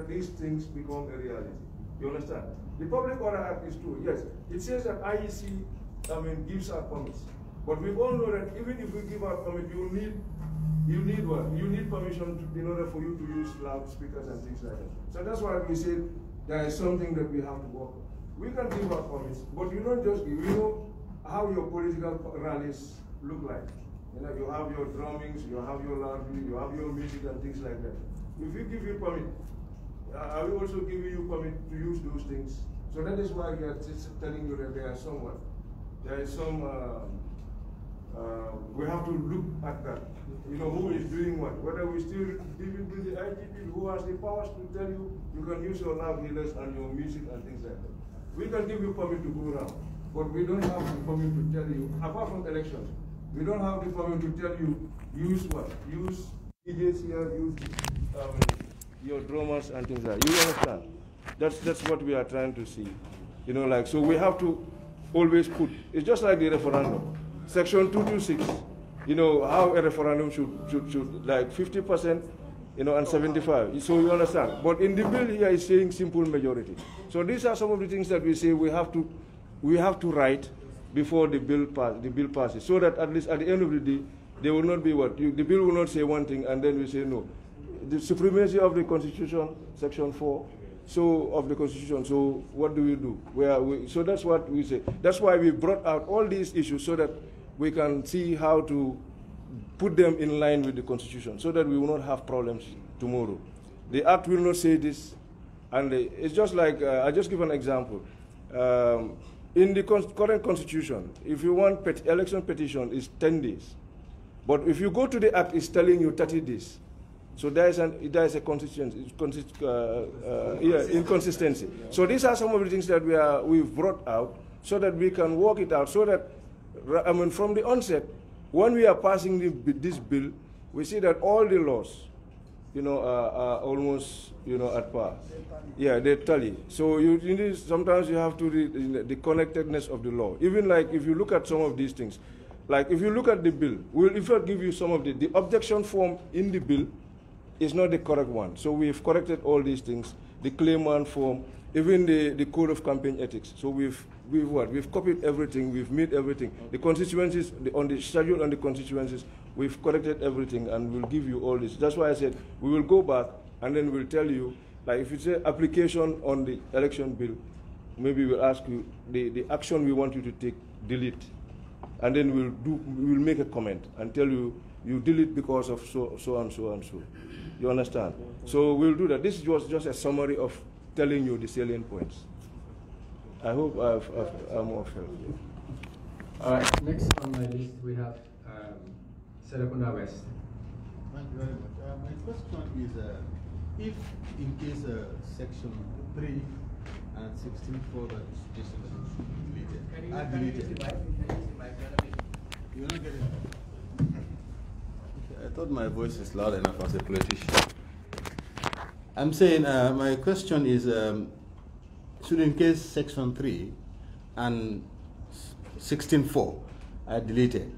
that these things become a reality. You understand? The Public Order Act is true, yes. It says that IEC, gives out permits. But we all know that even if we give out permit, you need what? You need permission in order for you to use loudspeakers and things like that. So that's why we say there is something that we have to work on. We can give out permits, but you don't just give. You know how your political rallies look like. You know, you have your drummings, you have your loudly, you have your music and things like that. If we give you permit, I will also give you permit to use those things. So that is why we are telling you that there is some, we have to look at that. You know, who is doing what? Whether we still dealing with the IGP who has the powers to tell you you can use your loud healers and your music and things like that. We can give you permit to go around, but we don't have the permit to tell you, apart from elections, we don't have the permit to tell you use what? Use DJs here, use your drummers and things like that. You understand? That's what we are trying to see. You know, like, so we have to always put, it's just like the referendum. Section 226, you know, how a referendum should like 50%, you know, and 75. So you understand. But in the bill here is saying simple majority. So these are some of the things that we say we have to write before the bill passes, so that at least at the end of the day, there will not be what? The bill will not say one thing and then we say no. The supremacy of the Constitution, Section 4, so of the Constitution, so what do we do? So that's what we say. That's why we brought out all these issues so that we can see how to put them in line with the Constitution so that we will not have problems tomorrow. The Act will not say this, and it's just like, I'll just give an example. In the current Constitution, if you want election petition, it's 10 days. But if you go to the Act, it's telling you 30 days. So there is a inconsistency. So these are some of the things that we've brought out so that we can work it out, so that, from the onset, when we are passing this bill, we see that all the laws, you know, are almost, you know, at par. Yeah, they tally. So sometimes you have to read the connectedness of the law. Even like if you look at some of these things, like if you look at the bill, if I give you some of the objection form in the bill is not the correct one. So we've corrected all these things, the claimant form, even the code of campaign ethics. So we've copied everything, we've made everything. The constituencies, on the schedule and the constituencies, we've corrected everything and we'll give you all this. That's why I said we will go back and then we'll tell you, like if it's an application on the election bill, maybe we'll ask you the action we want you to take, delete. And then we'll make a comment and tell you, you delete because of so and so and so. You understand? So we'll do that. This was just a summary of telling you the salient points. I hope I'm of help. All right, next on my list we have Serekunda West. Thank you very much. My question is, if in case Section 3 and 16.4 that is deleted, are deleted. You're not getting it. I thought my voice is loud enough as a politician. I'm saying my question is, should in case Section 3 and 16.4 are deleted,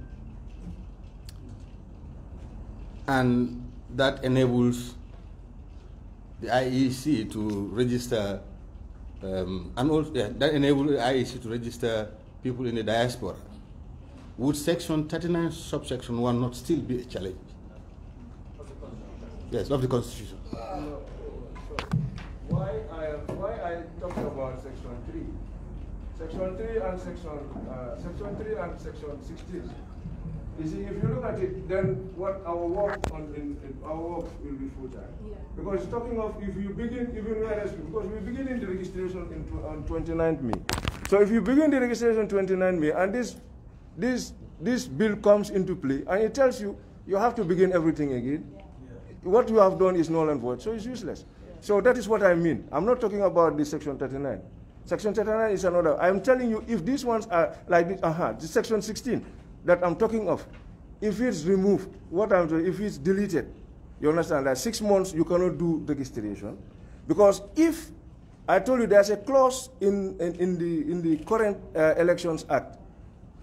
and that enables the IEC to register, and also that enables the IEC to register people in the diaspora, would Section 39, subsection 1 not still be a challenge? Yes, of the Constitution. Why I talked about Section 3? Section 3 and Section 16. You see, if you look at it, then what our work our work will be full time. Yeah. Because it's talking of if you begin even whereas because we begin in the registration on 29th May. So if you begin the registration on 29th May and this bill comes into play and it tells you you have to begin everything again. Yeah. What you have done is null and void, so it's useless. Yeah. So that is what I mean. I'm not talking about the Section 39. Section 39 is another. I'm telling you if these ones are like this, this Section 16 that I'm talking of, if it's removed, if it's deleted, you understand that 6 months you cannot do registration, because if I told you there's a clause in the current Elections Act,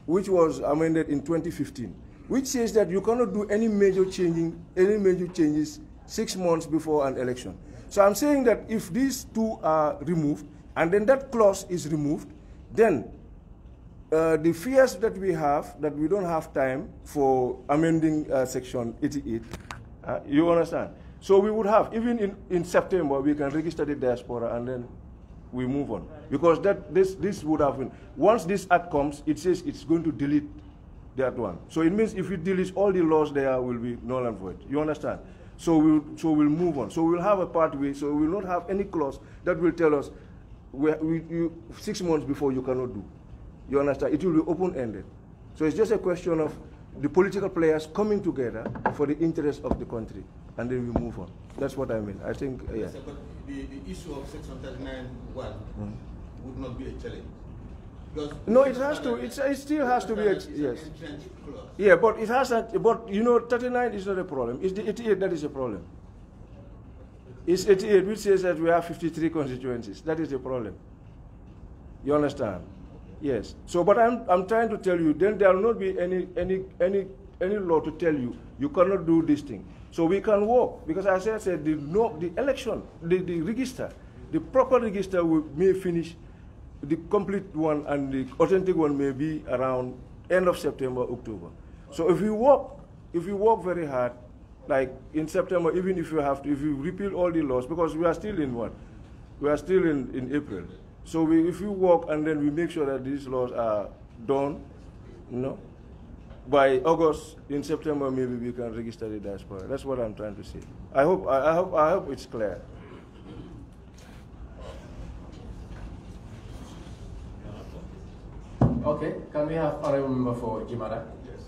which was amended in 2015, which says that you cannot do any major changes 6 months before an election. So I'm saying that if these two are removed, and then that clause is removed, then the fears that we have, that we don't have time for amending Section 88, you understand? So we would have, even in September, we can register the diaspora and then we move on. Because this would have been, once this act comes, it says it's going to delete that one. So it means if it deletes, all the laws there will be null and void. You understand? So we'll move on. So we'll have a pathway, so we will not have any clause that will tell us 6 months before you cannot do. You understand? It will be open-ended. So it's just a question of the political players coming together for the interest of the country, and then we move on. That's what I mean. I think, yeah. Yes, but the issue of Section 39(1) would not be a challenge. No, it has to. It still has to be. Yes. Yeah, but it has. But you know, 39 is not a problem. It's the 88 that is a problem. It's 88 which says that we have 53 constituencies. That is the problem. You understand? Yes. So, but I'm trying to tell you. Then there will not be any law to tell you you cannot do this thing. So we can work, because as I said, the election, the register, the proper register may finish. The complete one and the authentic one may be around end of September, October. So if we work very hard, like in September, even if you repeal all the laws, because we are still in what? We are still in April. So if we work and then we make sure that these laws are done, you know, by August, in September, maybe we can register the diaspora. That's what I'm trying to say. I hope it's clear. Okay, can we have honorable member for Jimara? Yes.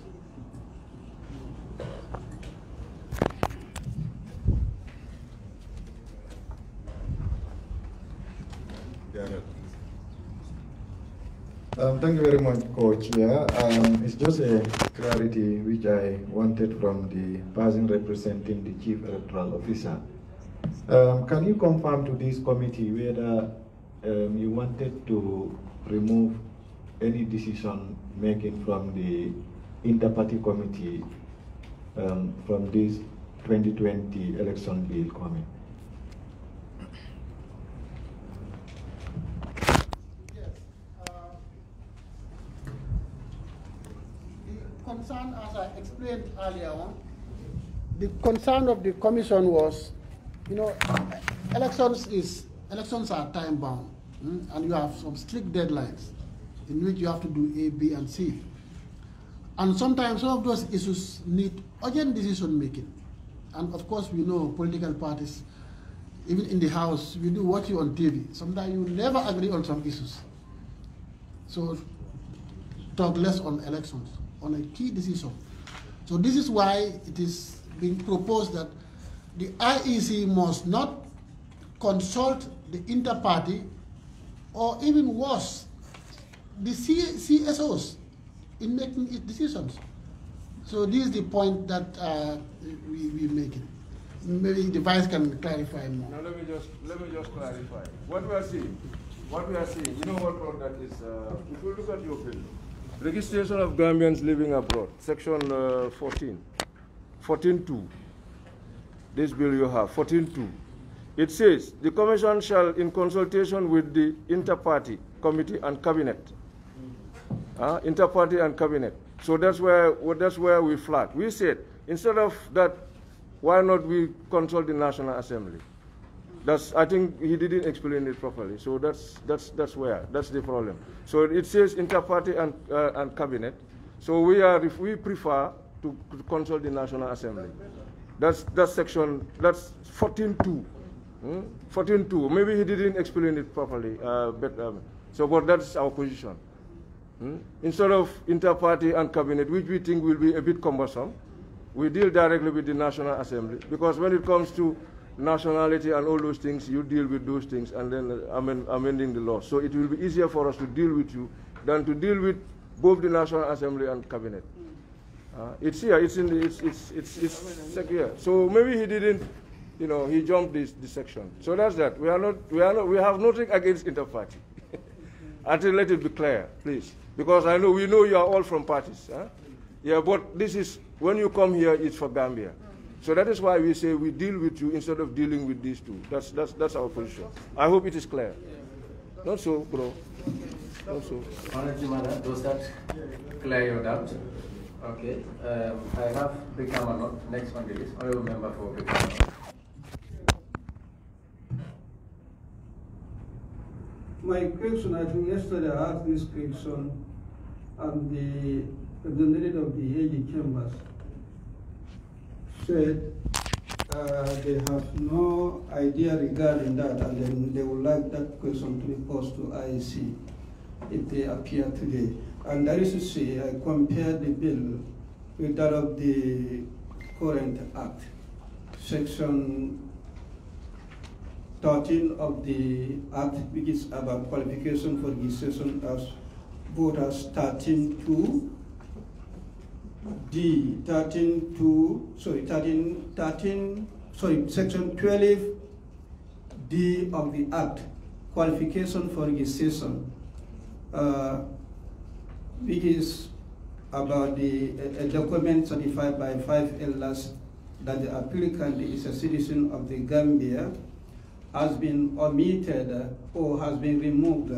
Thank you very much, Coach. Yeah, it's just a clarity which I wanted from the person representing the Chief Electoral Officer. Can you confirm to this committee whether you wanted to remove any decision making from the inter-party committee from this 2020 election bill coming? Yes. The concern, as I explained earlier on, the concern of the commission was, you know, elections are time bound, and you have some strict deadlines in which you have to do A, B, and C. And sometimes some of those issues need urgent decision making. And of course, we know political parties, even in the House, we do watch you on TV. Sometimes you never agree on some issues. So talk less on elections, on a key decision. So this is why it is being proposed that the IEC must not consult the inter-party, or even worse, the CSOs in making its decisions. So this is the point that we're making. Maybe the Vice can clarify more. Now let me just clarify. What we are seeing, you know what that is? If you look at your bill, registration of Gambians living abroad, section 14.2. This bill you have, 14.2. It says, the Commission shall, in consultation with the inter-party committee and cabinet, inter-party and cabinet. So that's where we flag. We said, instead of that, why not we consult the National Assembly? I think he didn't explain it properly. So that's the problem. So it says inter-party and cabinet. So we prefer to consult the National Assembly. That's section, that's 14.2. 14.2. Maybe he didn't explain it properly. But that's our position. Instead of inter-party and cabinet, which we think will be a bit cumbersome, we deal directly with the National Assembly. Because when it comes to nationality and all those things, you deal with those things and then amending the law. So it will be easier for us to deal with you than to deal with both the National Assembly and cabinet. It's here. It's in the. It's here. So maybe he didn't. You know, he jumped this section. So that's that. We have nothing against inter-party. Until let it be clear, please. Because we know you are all from parties. Huh? Yeah, but this is, when you come here, it's for Gambia. So that is why we say we deal with you instead of dealing with these two. That's our position. I hope it is clear. Not so, bro. Not so. Honorable Madam, does that clear your doubt? Okay. I have Brikamanot. Next on the list. Honorable member for Brikamanot. My question, I think yesterday I asked this question, and the representative of the AG chambers said they have no idea regarding that, and then they would like that question to be posed to IEC if they appear today. And that is to say, I compared the bill with that of the current act, section 13 of the act, which is about qualification for registration as voters, 13 section 12D of the act, qualification for registration, which is about a document certified by 5 elders that the applicant is a citizen of the Gambia, has been omitted or has been removed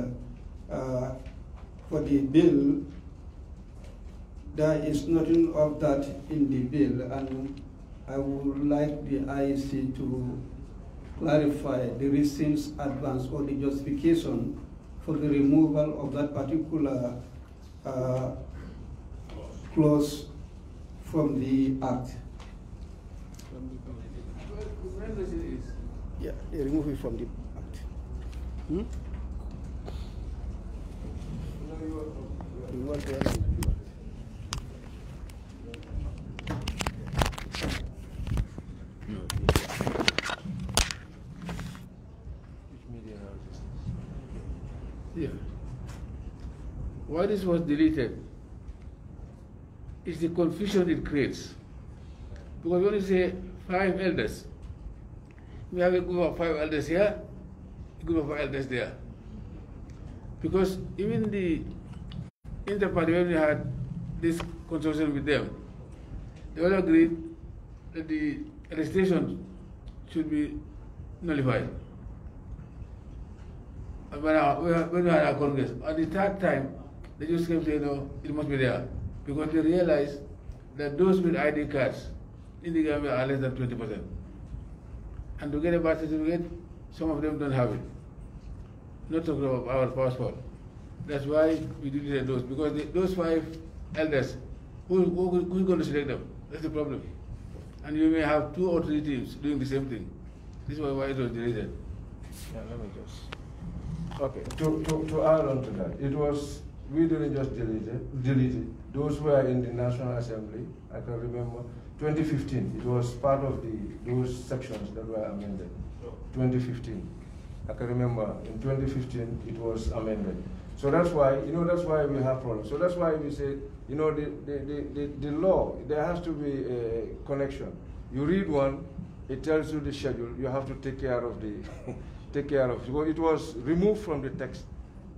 for the bill. There is nothing of that in the bill, and I would like the IEC to clarify the reasons advance or the justification for the removal of that particular clause from the act. Yeah, they remove it from the act. You want to Yeah. Why this was deleted is the confusion it creates. Because when you say 5 elders, we have a group of 5 elders here, a group of 5 elders there. Because even the interparty, when we had this consultation with them, they all agreed that the registration should be nullified. And when we had our Congress, at the third time, they just came to say, no, it must be there. Because they realized that those with ID cards in the Gambia are less than 20%. And to get a birth certificate, some of them don't have it. Not talking about our passport. That's why we deleted those, because those 5 elders, who's going to select them? That's the problem. And you may have 2 or 3 teams doing the same thing. This is why it was deleted. Yeah, let me just. Okay, to add on to that, it was, we didn't just delete it. Those were in the National Assembly, I can remember, 2015, it was part of those sections that were amended, 2015. I can remember, in 2015, it was amended. So that's why, that's why we have problems. So that's why we say, the law, there has to be a connection. You read one, it tells you the schedule, you have to take care of because it was removed from the text,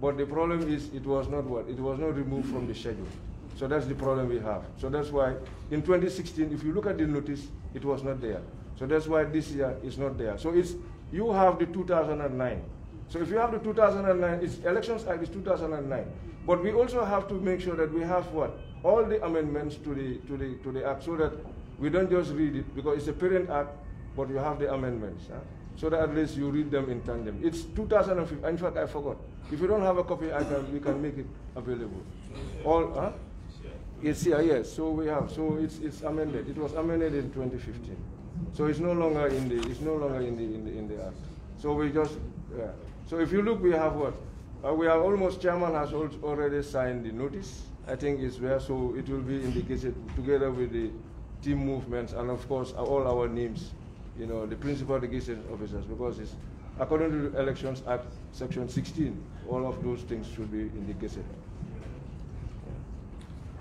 but the problem is it was not removed from the schedule. So that's the problem we have. So that's why in 2016, if you look at the notice, it was not there. So that's why this year is not there. So you have the 2009. So if you have the 2009, Elections Act is 2009. But we also have to make sure that we have all the amendments to the act, so that we don't just read it, because it's a parent act, but you have the amendments. So that at least you read them in tandem. It's 2015. In fact, I forgot. If you don't have a copy, we can make it available. It's here, yes. So we have. So it's amended. It was amended in 2015. So it's no longer in the act. So we just. So if you look, we have we are almost. Chairman has already signed the notice. I think it's there. So it will be indicated together with the team movements and of course all our names. The principal registration officers, because it's according to the Elections Act, Section 16, all of those things should be indicated.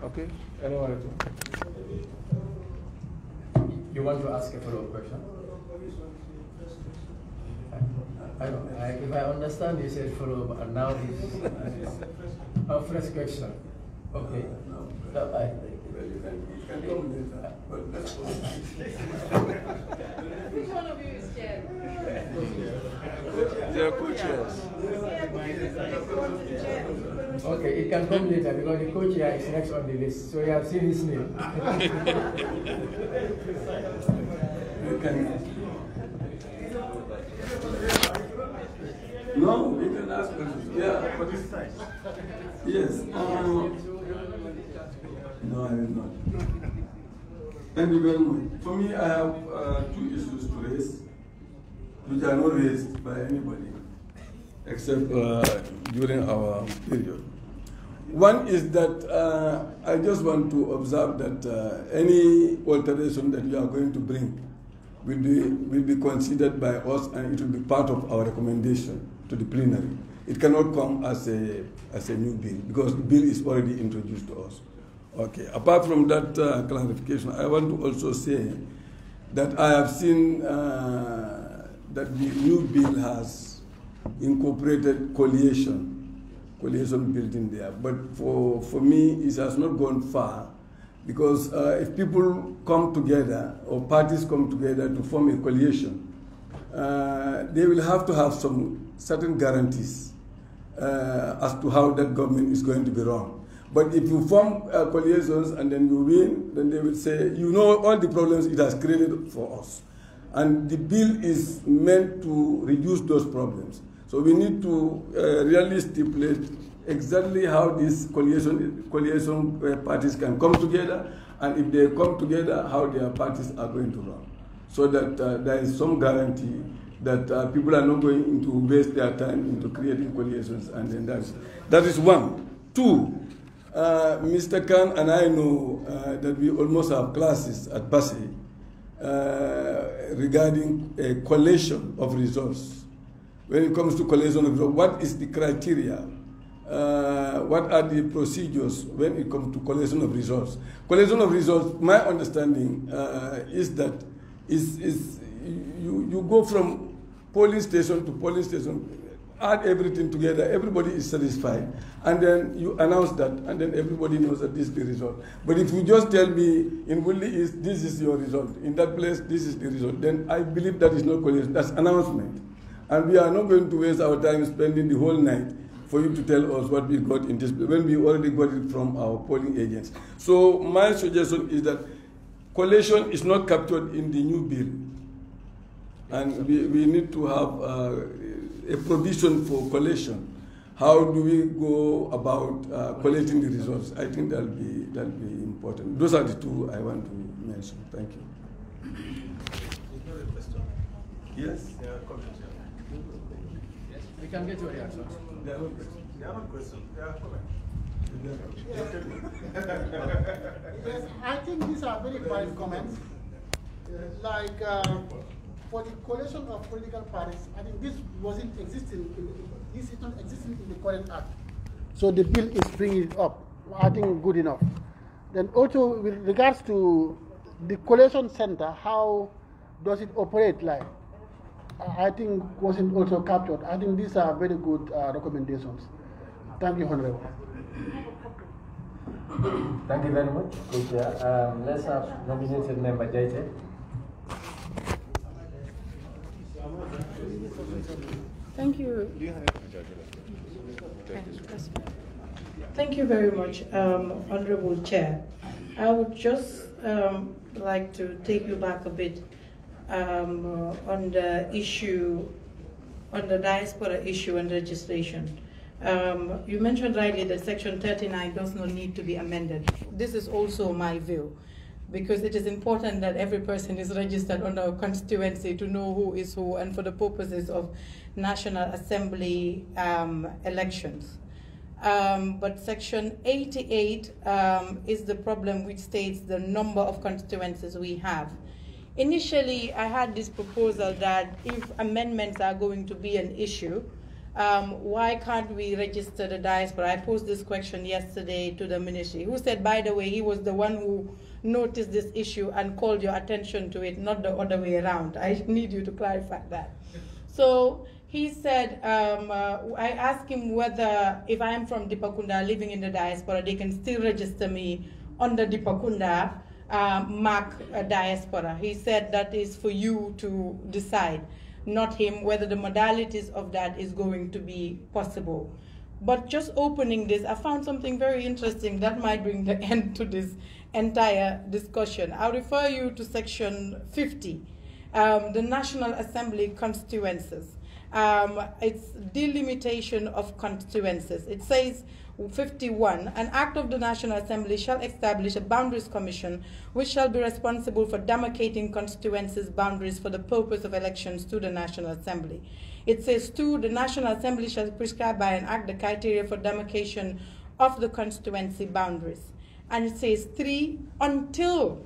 Okay? Anyone else? You want to ask a follow-up question? If I understand, you said follow-up, and now this a fresh question. Okay. it can come later, but let's go. Which one of you is chair? They are co-chairs. Okay, it can come later because the co-chair is next on the list, so you have seen his name. No, we can ask questions. Yeah, for this side. Yes. No, I will not. Thank you very much. For me, I have two issues to raise, which are not raised by anybody, except during our period. One is that I just want to observe that any alteration that you are going to bring will be considered by us, and it will be part of our recommendation to the plenary. It cannot come as a new bill, because the bill is already introduced to us. Okay. Apart from that clarification, I want to also say that I have seen that the new bill has incorporated coalition built in there. But for me, it has not gone far, because if people come together or parties come together to form a coalition, they will have to have some certain guarantees as to how that government is going to be run. But if you form coalitions and then you win, then they will say, you know all the problems it has created for us. And the bill is meant to reduce those problems. So we need to really stipulate exactly how these coalition parties can come together, and if they come together, how their parties are going to run. So that there is some guarantee that people are not going to waste their time into creating coalitions, and then that is one. Two, Mr. Khan and I know that we almost have classes at Basi regarding a collation of results. When it comes to collation of results, what is the criteria? What are the procedures when it comes to collation of results? Collation of results, my understanding is that you go from polling station to polling station, add everything together, everybody is satisfied, and then you announce that, and then everybody knows that this is the result. But if you just tell me in Wuli this is your result, in that place this is the result, then I believe that is not collation, that's announcement. And we are not going to waste our time spending the whole night for you to tell us what we got in this, when we already got it from our polling agents. So my suggestion is that collation is not captured in the new bill. And we need to have a provision for collation. How do we go about collecting the results? I think that'll be important. Those are the two I want to mention. Thank you. Yes? Yes, we can get your reaction. They are not questions. They are comments. Yes, I think these are very valid comments. For the coalition of political parties, I think this wasn't existing. This is not existing in the current act. So the bill is bringing it up. I think good enough. Then also with regards to the coalition center, how does it operate like? I think wasn't also captured. I think these are very good recommendations. Thank you, Honorable. Thank you very much. Let's have nominated member Jaite. Thank you. Thank you very much, Honorable Chair. I would just like to take you back a bit on the issue, on the diaspora issue and registration. You mentioned rightly that Section 39 does not need to be amended. This is also my view, because it is important that every person is registered under a constituency to know who is who, and for the purposes of National Assembly elections. But Section 88 is the problem, which states the number of constituencies we have. Initially, I had this proposal that if amendments are going to be an issue, why can't we register the diaspora? I posed this question yesterday to the ministry, who said, by the way, he was the one who noticed this issue and called your attention to it, not the other way around. I need you to clarify that. So he said, I asked him whether if I am from Dipakunda living in the diaspora, they can still register me under the Pakunda mark diaspora. He said that is for you to decide, not him, whether the modalities of that is going to be possible. But just opening this, I found something very interesting that might bring the end to this entire discussion. I'll refer you to section 50, the National Assembly constituencies. It's delimitation of constituencies. It says 51, an act of the National Assembly shall establish a boundaries commission which shall be responsible for demarcating constituencies boundaries for the purpose of elections to the National Assembly. It says 2, the National Assembly shall prescribe by an act the criteria for demarcation of the constituency boundaries. And it says 3, until,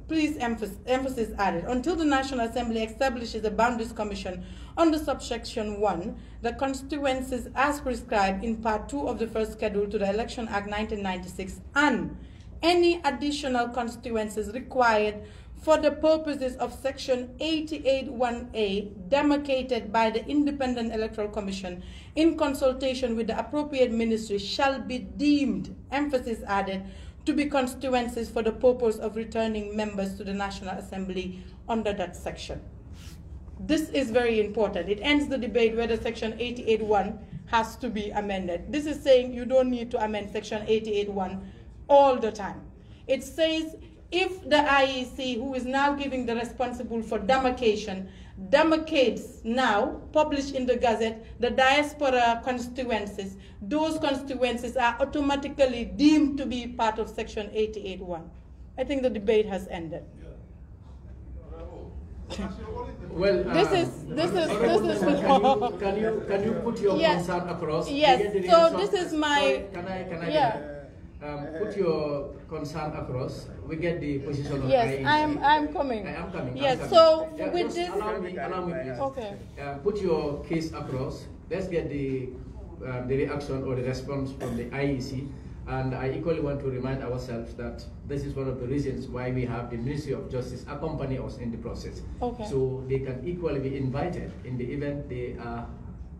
please emphasis added, until the National Assembly establishes a boundaries commission under subsection 1, the constituencies as prescribed in part 2 of the first schedule to the Election Act 1996 and any additional constituencies required for the purposes of section 88(1)(a) demarcated by the Independent Electoral Commission in consultation with the appropriate ministry shall be deemed, emphasis added, to be constituencies for the purpose of returning members to the National Assembly under that section. This is very important. It ends the debate whether section 88(1) has to be amended. This is saying you don't need to amend section 88(1) all the time. It says if the IEC, who is now giving the responsible for demarcation, demarcates now, published in the Gazette, the diaspora constituencies, those constituencies are automatically deemed to be part of section 88(1). I think the debate has ended. Well, can you put your concern across? Yes. So this is my. Sorry, can I put your concern across? We get the position of IEC. I'm coming. I am coming. Yes. I'm coming. So yeah, with this, allow me, please. Okay. Put your case across. Let's get the reaction or the response from the IEC. And I equally want to remind ourselves that this is one of the reasons why we have the Ministry of Justice accompany us in the process. Okay. So they can equally be invited in the event they are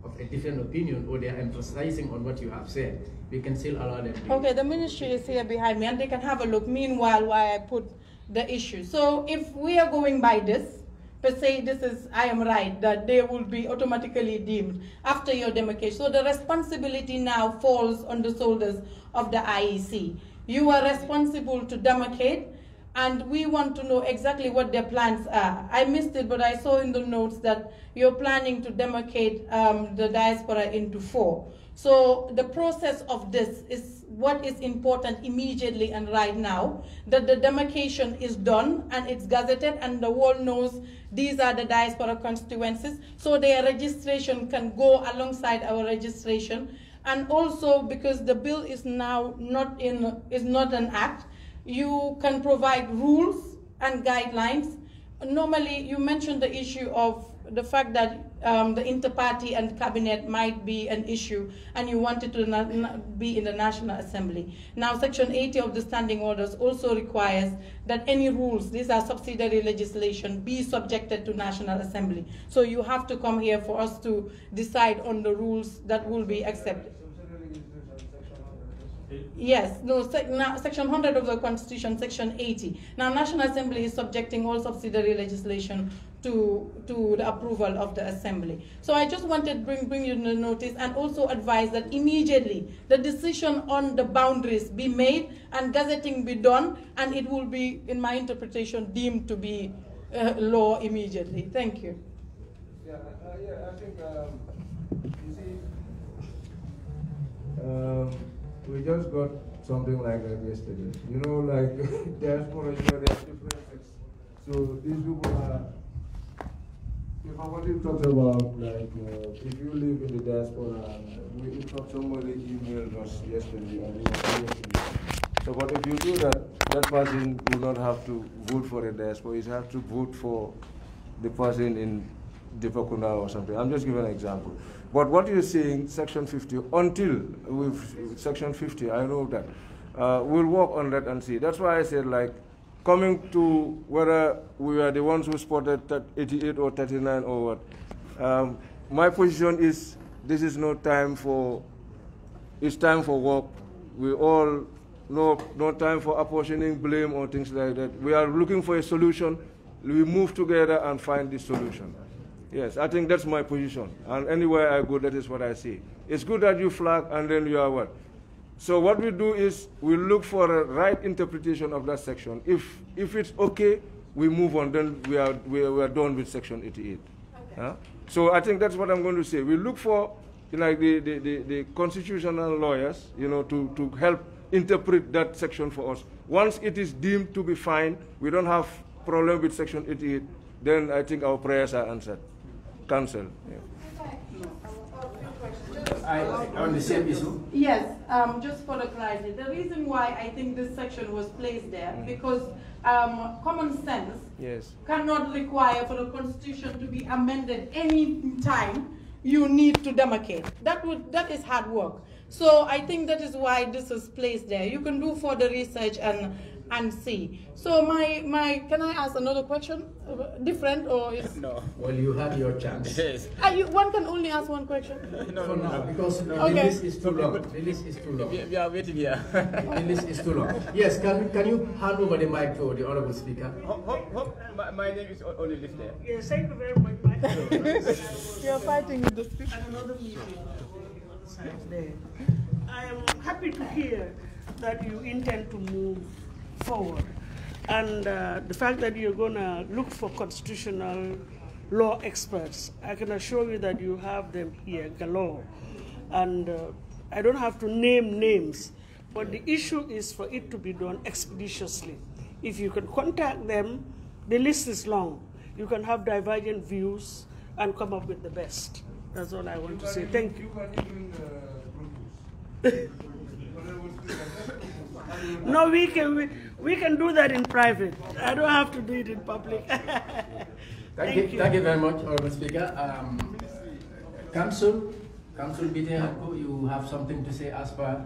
of a different opinion or they are emphasizing on what you have said. We can still allow them to. Okay, the ministry is here behind me and they can have a look. Meanwhile, while I put the issue. So if we are going by this, per se, this is, I am right, that they will be automatically deemed after your demarcation. So the responsibility now falls on the shoulders of the IEC. You are responsible to demarcate, and we want to know exactly what their plans are. I missed it, but I saw in the notes that you're planning to demarcate the diaspora into 4. So the process of this is what is important immediately and right now, that the demarcation is done and it's gazetted and the world knows these are the diaspora constituencies, so their registration can go alongside our registration. And also because the bill is now not an act, you can provide rules and guidelines. Normally, you mentioned the issue of the fact that the inter-party and cabinet might be an issue, and you wanted to be in the National Assembly. Now, Section 80 of the Standing Orders also requires that any rules, these are subsidiary legislation, be subjected to National Assembly. So you have to come here for us to decide on the rules that will be accepted. Yes, no, Section 100 of the Constitution, Section 80. Now, National Assembly is subjecting all subsidiary legislation to the approval of the Assembly. So I just wanted to bring you the notice and also advise that immediately the decision on the boundaries be made and gazetting be done, and it will be, in my interpretation, deemed to be law immediately. Thank you. Yeah, I think, you see, we just got something like that yesterday. You know, like diaspora, you know, they have different sects. So these people are, if I want to talk about, like, if you live in the diaspora, in fact, somebody emailed us yesterday, and we were working. So, but if you do that, that person will not have to vote for a diaspora, he has to vote for the person in Dipakunda or something. I'm just giving an example. But what you're saying, Section 50, until with Section 50, I know that, we'll work on that and see. That's why I said, like, coming to whether we are the ones who spotted 88 or 39 or what, my position is this is no time for, it's time for work. We all no time for apportioning blame or things like that. We are looking for a solution. We move together and find this solution. Yes, I think that's my position. And anywhere I go, that is what I see. It's good that you flag and then you are what? So what we do is we look for a right interpretation of that section. If it's okay, we move on, then we are done with section 88. Okay. So I think that's what I'm going to say. We look for the constitutional lawyers, to help interpret that section for us. Once it is deemed to be fine, we don't have problem with section 88, then I think our prayers are answered. Cancel. Yeah. On the same issue? Yes, just for the clarity. The reason why I think this section was placed there, because common sense cannot require for the Constitution to be amended any time you need to demarcate. That is hard work. So I think that is why this is placed there. You can do further research and see. So can I ask another question? Different or is... No. Well, you had your chance. Yes. One can only ask one question? No, because the list is too long. The list is too long. We are waiting here. The list is too long. Yes, can you hand over the mic to the Honorable Speaker? My name is only listed there. Yes, thank you very much. You're fighting with the speaker. Another meeting. There. I am happy to hear that you intend to move forward. And the fact that you're going to look for constitutional law experts, I can assure you that you have them here galore. And I don't have to name names, but the issue is for it to be done expeditiously. If you can contact them, the list is long. You can have divergent views and come up with the best. That's all I want to say. Thank you. No, we can do that in private. I don't have to do it in public. Thank you very much, Honorable Speaker. Council BT, you have something to say as per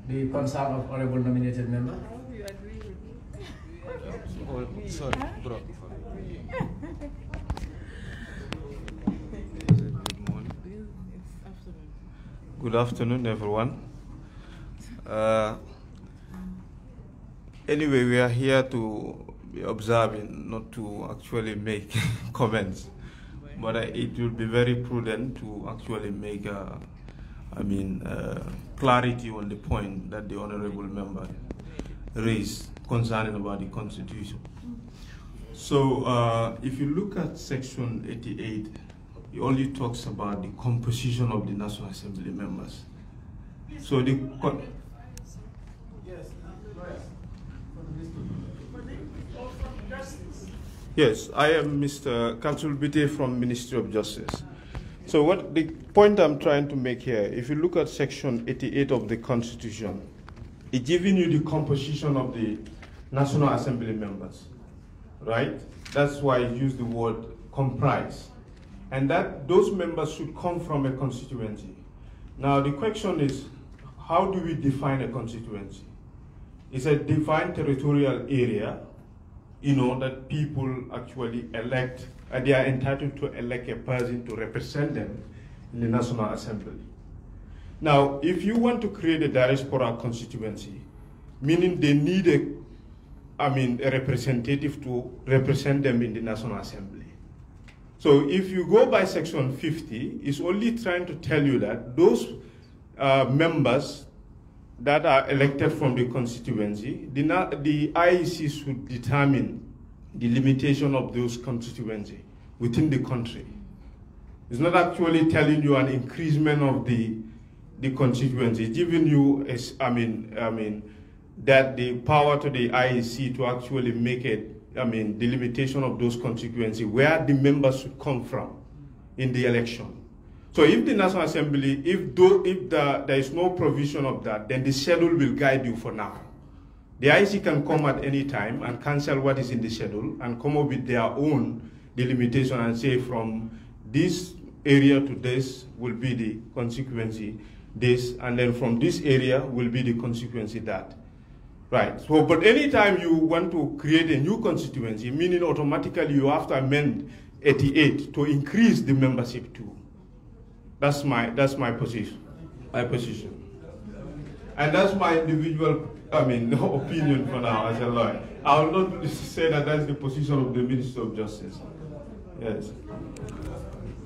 the concern of Honorable nominated member? You agree with me? Sorry, bro. Good afternoon, everyone. Anyway, we are here to be observing, not to actually make comments. But it will be very prudent to actually make, clarity on the point that the honorable member raised concerning about the Constitution. So, if you look at Section 88, it only talks about the composition of the National Assembly members. So the yes, I am Mr. Council BT from Ministry of Justice. So what the point I'm trying to make here, if you look at Section 88 of the Constitution, it's giving you the composition of the National Assembly members, right? That's why I use the word comprise. And that those members should come from a constituency. Now the question is, how do we define a constituency? It's a defined territorial area, that people actually elect, and they are entitled to elect a person to represent them in the National Assembly. Now, if you want to create a diaspora constituency, meaning they need a representative to represent them in the National Assembly. So if you go by Section 50, it's only trying to tell you that those members that are elected from the constituency, the IEC should determine the limitation of those constituency within the country. It's not actually telling you an increasement of the constituency, it's giving you, that the power to the IEC to actually make it, the limitation of those constituencies, where the members should come from in the election. So if the National Assembly, if there is no provision of that, then the schedule will guide you for now. The IEC can come at any time and cancel what is in the schedule and come up with their own delimitation and say from this area to this will be the constituency this, and then from this area will be the constituency that. Right, so, but anytime you want to create a new constituency, meaning automatically you have to amend 88 to increase the membership too. That's my position. And that's my individual, opinion for now as a lawyer. I will not say that that's the position of the Minister of Justice. Yes.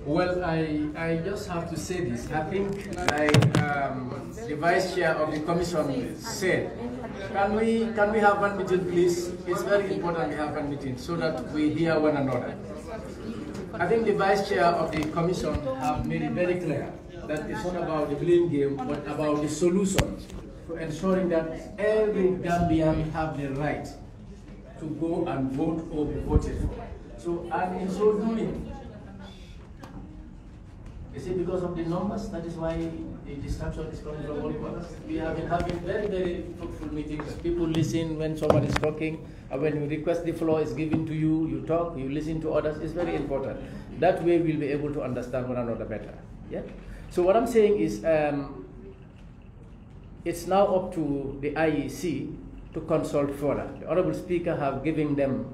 Well, I just have to say this. I think, like the Vice Chair of the Commission said, can we have one meeting, please? It's very important we have one meeting so that we hear one another. I think the Vice Chair of the Commission have made it very clear that it's not about the blame game, but about the solutions to ensuring that every Gambian have the right to go and vote or be voted for. So, and in so doing, is it because of the numbers? That is why the distraction is coming from all corners. We have been having very, very fruitful meetings. People listen when someone is talking. And when you request the floor is given to you, you talk, you listen to others. It's very important. That way we'll be able to understand one another better. Yeah? So what I'm saying is it's now up to the IEC to consult further. The Honorable Speaker have given them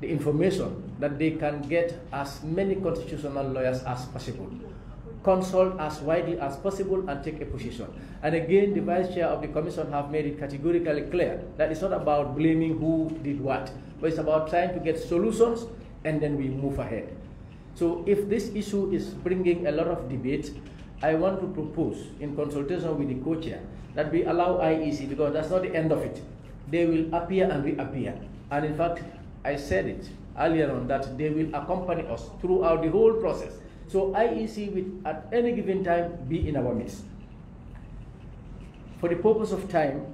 the information that they can get as many constitutional lawyers as possible, consult as widely as possible and take a position. And again, the Vice Chair of the Commission have made it categorically clear that it's not about blaming who did what, but it's about trying to get solutions and then we move ahead. So if this issue is bringing a lot of debate, I want to propose in consultation with the co-chair that we allow IEC, because that's not the end of it. They will appear and reappear. And in fact, I said it earlier on that they will accompany us throughout the whole process. So IEC will at any given time be in our midst. For the purpose of time,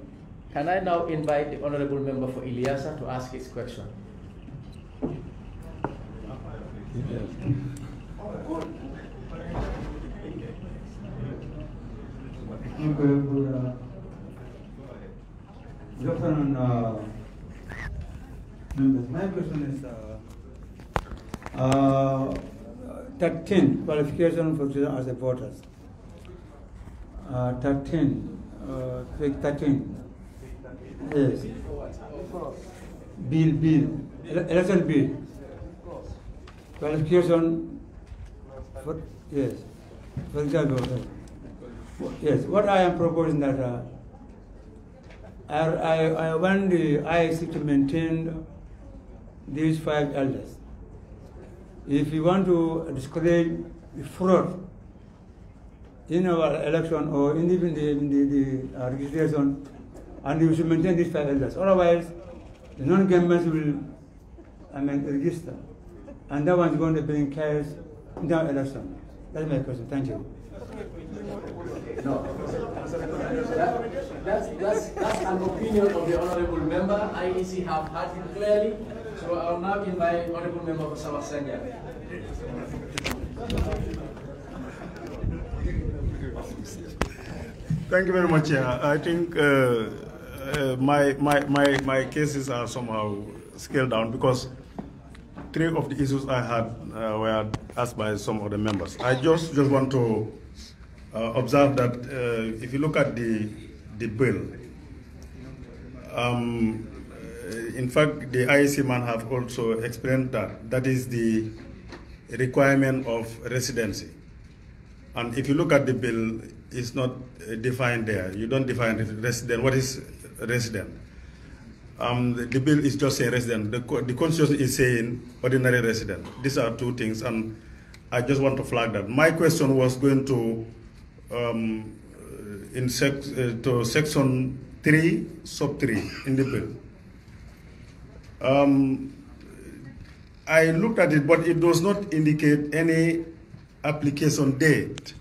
can I now invite the Honorable Member for Ilyasa to ask his question? Good afternoon, members. My question is 13 qualification for children as a voters. 13. Yes. Bill. Election bill. Qualification for, yes. For example, yes. What I am proposing that I want the IEC to maintain these 5 elders. If you want to discourage the fraud in our election or in even the registration, and you should maintain these 5 elders. Otherwise, the non-governments will register. And that one's going to bring chaos in the election. That's my question. Thank you. No. That's an opinion of the Honorable Member. IEC have heard it clearly. So I will now invite Honorable Member for Samasanga. Thank you very much. I think my cases are somehow scaled down because 3 of the issues I had were asked by some of the members. I just want to observe that if you look at the bill, in fact, the IEC man have also explained that is the requirement of residency. And if you look at the bill, it's not defined there. You don't define resident. What is resident? The bill is just saying resident. The Constitution is saying ordinary resident. These are 2 things, and I just want to flag that. My question was going to section 3, sub 3 in the bill. I looked at it, but it does not indicate any application date.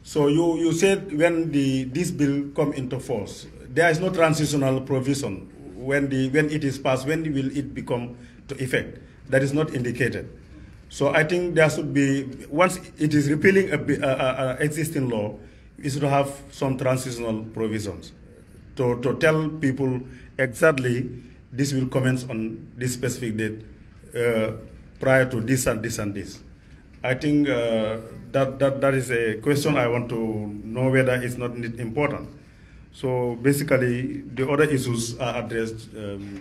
So you said when this bill come into force, there is no transitional provision. When it is passed, when will it become to effect? That is not indicated. So I think there should be, once it is repealing a existing law, it should have some transitional provisions to tell people exactly this will commence on this specific date prior to this and this and this. I think that is a question I want to know whether it's not important. So basically, the other issues are addressed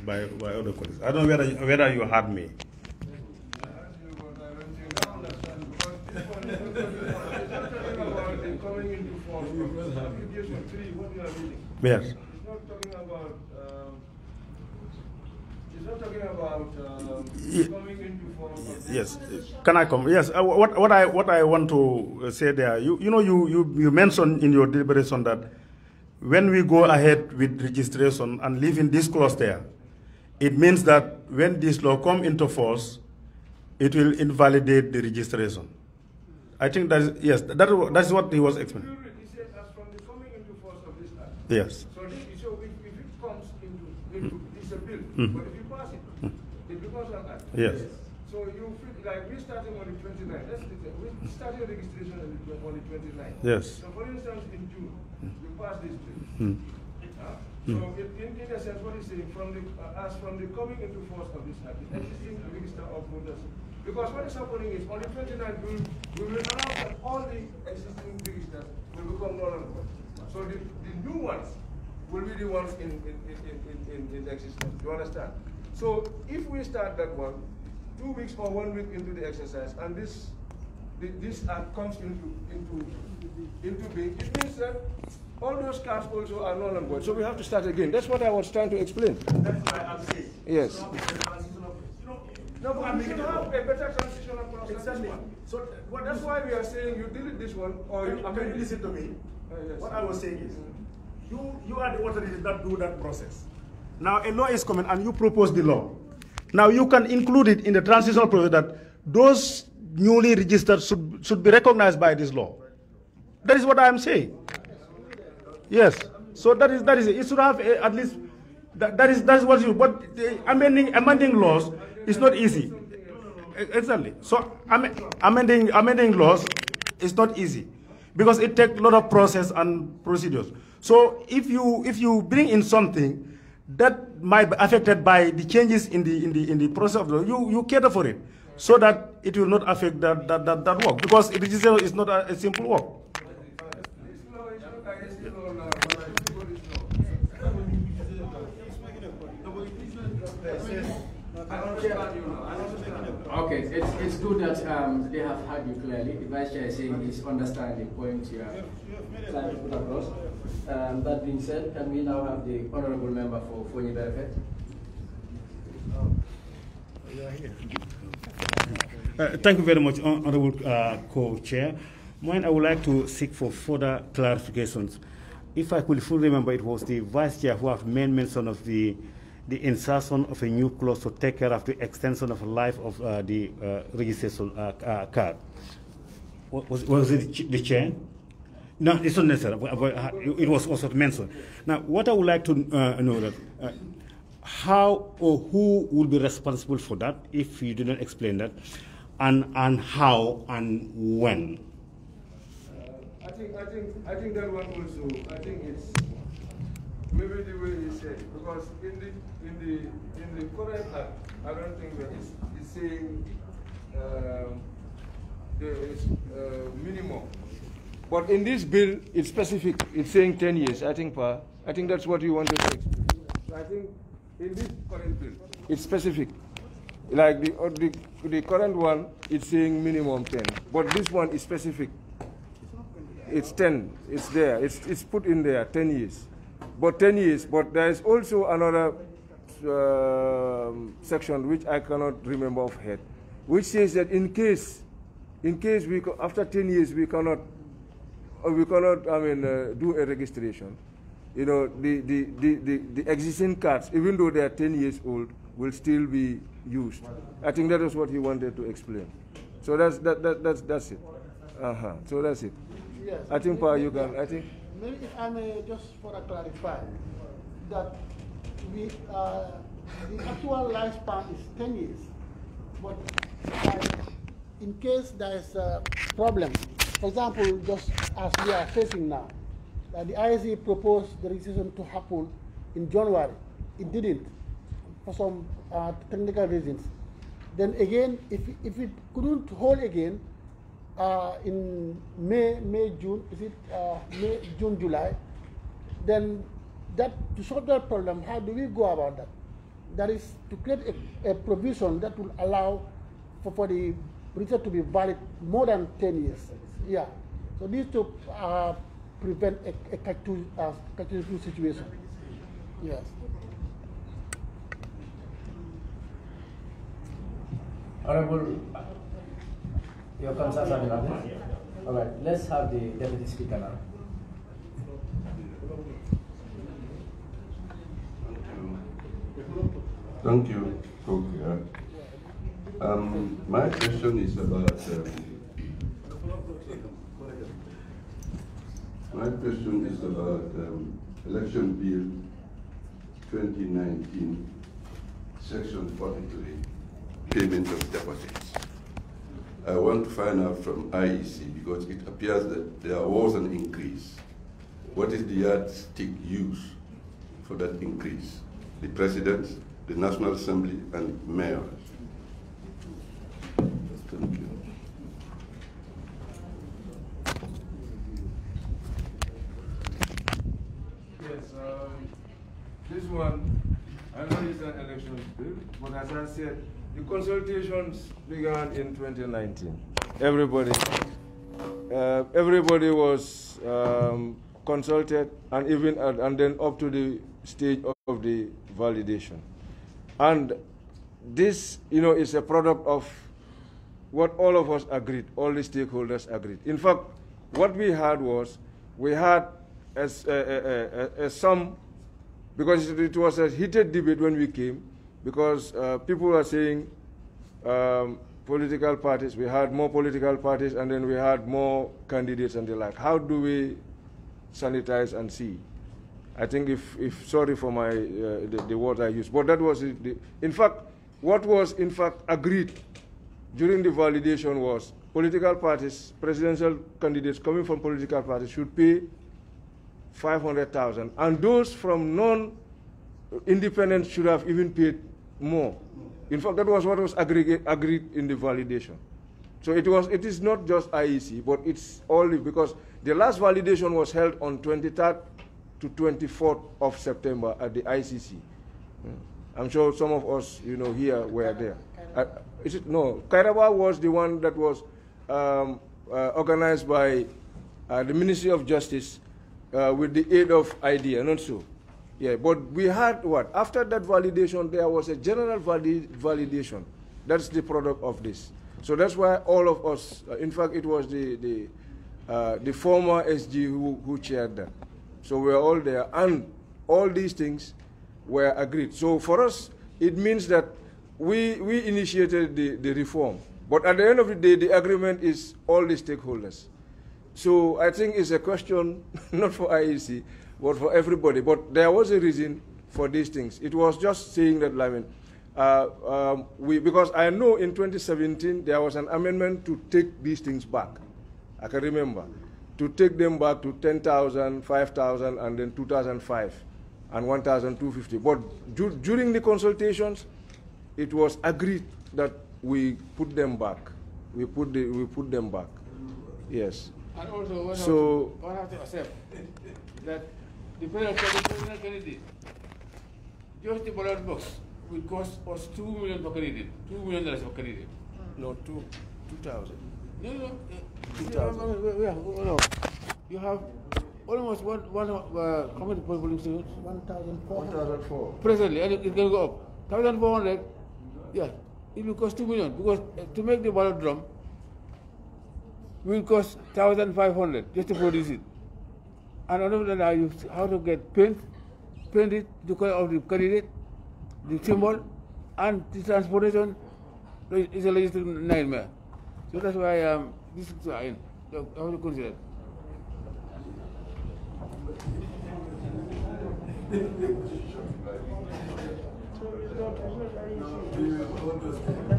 by other colleagues. I don't know whether you heard me. coming into force of application 3, what we are reading. Yes. It's not talking about. It's not talking about coming into force. Yes. Can I come? Yes. What I want to say there. You mentioned in your deliberation that when we go ahead with registration and leaving this clause there, it means that when this law comes into force, it will invalidate the registration. I think that is, yes, that's what he was explaining. He said as from the coming into force of this act. Yes. So if it comes into it's a bill, but if you pass it, it becomes an act. Yes. So you feel like we're starting on the 29th. We're starting registration on the 29th. Yes. So for instance, in June, you pass this bill. So in a sense, what he's saying, as from the coming into force of this act, the existing register of voters. Because what is happening is on the 29th, we will announce that all the existing registers will become null and void. So the new ones will be the ones in existence. You understand? So if we start that one, 2 weeks or 1 week into the exercise, and this act comes into being, it means that all those cards also are null and void. So we have to start again. That's what I was trying to explain. That's why I'm saying. Yes. No, but we should have a better transitional process. Exactly. So that's why we are saying you delete this one, or you can you listen to me? Yes. What I was saying is, you are the authorities that do that process. Now a law is coming and you propose the law. Now you can include it in the transitional process that those newly registered should be recognized by this law. That is what I am saying. Yes. So that is it. It should have at least that is what you. But amending laws is not easy. Exactly. So amending laws is not easy because it takes a lot of process and procedures. So if you bring in something that might be affected by the changes in the process of the law, you cater for it so that it will not affect that work, because registration is not a simple work. Okay, it's good that they have heard you clearly. The Vice Chair is saying he's understanding the point you are trying to put across. That being said, can we now have the Honorable Member for Fonyi Berefet? Thank you very much, Honorable Co-Chair. Mine, I would like to seek for further clarifications. If I could fully remember, it was the Vice Chair who have made mention of the insertion of a new clause to take care of the extension of life of the registration card. Was it the Chair? No, it's not necessary. It was also mentioned. Now, what I would like to know that how or who will be responsible for that, if you do not explain that, and how and when. I think that one also. I think it's maybe the way he said, because in the current act, I don't think that it's saying there is minimum. But in this bill, it's specific. It's saying 10 years. I think that's what you wanted to explain. So I think in this current bill, it's specific. Like the current one, it's saying minimum 10. But this one is specific. It's 10. It's there. It's put in there 10 years. But 10 years. But there is also another section which I cannot remember off head, which says that in case we after 10 years we cannot do a registration, you know, the existing cards, even though they are 10 years old, will still be used. I think that is what he wanted to explain. So that's it. So that's it. Yes. I think, Pa, you can. I think. Maybe if I may just further clarify that the actual lifespan is 10 years, but in case there is a problem, for example, just as we are facing now, the IEC proposed the registration to happen in January. It didn't, for some technical reasons. Then again, if it couldn't hold again in May, June, is it May, June, July, then that to solve that problem, how do we go about that? That is to create a provision that will allow for the register to be valid more than 10 years. Yeah. So these to prevent a catch-22 situation. Yes. Honorable, your concerns have been addressed. All right, let's have the Deputy Speaker now. Thank you, Co-Chair. My question is about Election Bill 2019, Section 43, Payment of Deposits. I want to find out from IEC, because it appears that there was an increase. What is the yardstick used for that increase? The President, the National Assembly, and mayors. Thank you. Yes, this one, I know it's an election bill, but as I said, the consultations began in 2019. Everybody was consulted, and even and then up to the stage of the validation. And this, is a product of what all of us agreed, all the stakeholders agreed. In fact, what we had was, we had a sum, because it was a heated debate when we came, because people were saying political parties, we had more political parties, and then we had more candidates and the like. How do we sanitize and see? I think if sorry for my the word I used, but that was in fact what was in fact agreed during the validation was political parties, presidential candidates coming from political parties should pay 500,000, and those from non-independent should have even paid more. In fact, that was what was agreed in the validation. So it is not just IEC, but it's all, because the last validation was held on 23rd to 24th of September at the ICC. I'm sure some of us, here were there. No, Kairawa was the one that was organized by the Ministry of Justice with the aid of IDEA, not so. Yeah, but we had what? After that validation, there was a general validation. That's the product of this. So that's why all of us, in fact, it was the former SG who chaired that. So we were all there, and all these things were agreed. So for us, it means that we initiated the reform. But at the end of the day, the agreement is all the stakeholders. So I think it's a question not for IEC, but for everybody. But there was a reason for these things. It was just saying that, because I know in 2017 there was an amendment to take these things back. I can remember, to take them back to 10,000, 5,000, and then 2005, and 1,250. But during the consultations, it was agreed that we put them back. We put them back. Yes. And also, one have to accept that the presidential candidate, just the ballot box will cost us $2 million per candidate, $2 million per candidate. No, 2,000. No. 2,000. No. You have almost how many polling stations? 1,400. Presently, and it can go up. 1,400, yeah, it will cost $2 million, because to make the ballot drum will cost 1,500 just to produce it. And other than that, you have to get paint it, the color of the candidate, the symbol, and the transportation. It's a logistic nightmare. So that's why this is I have to consider.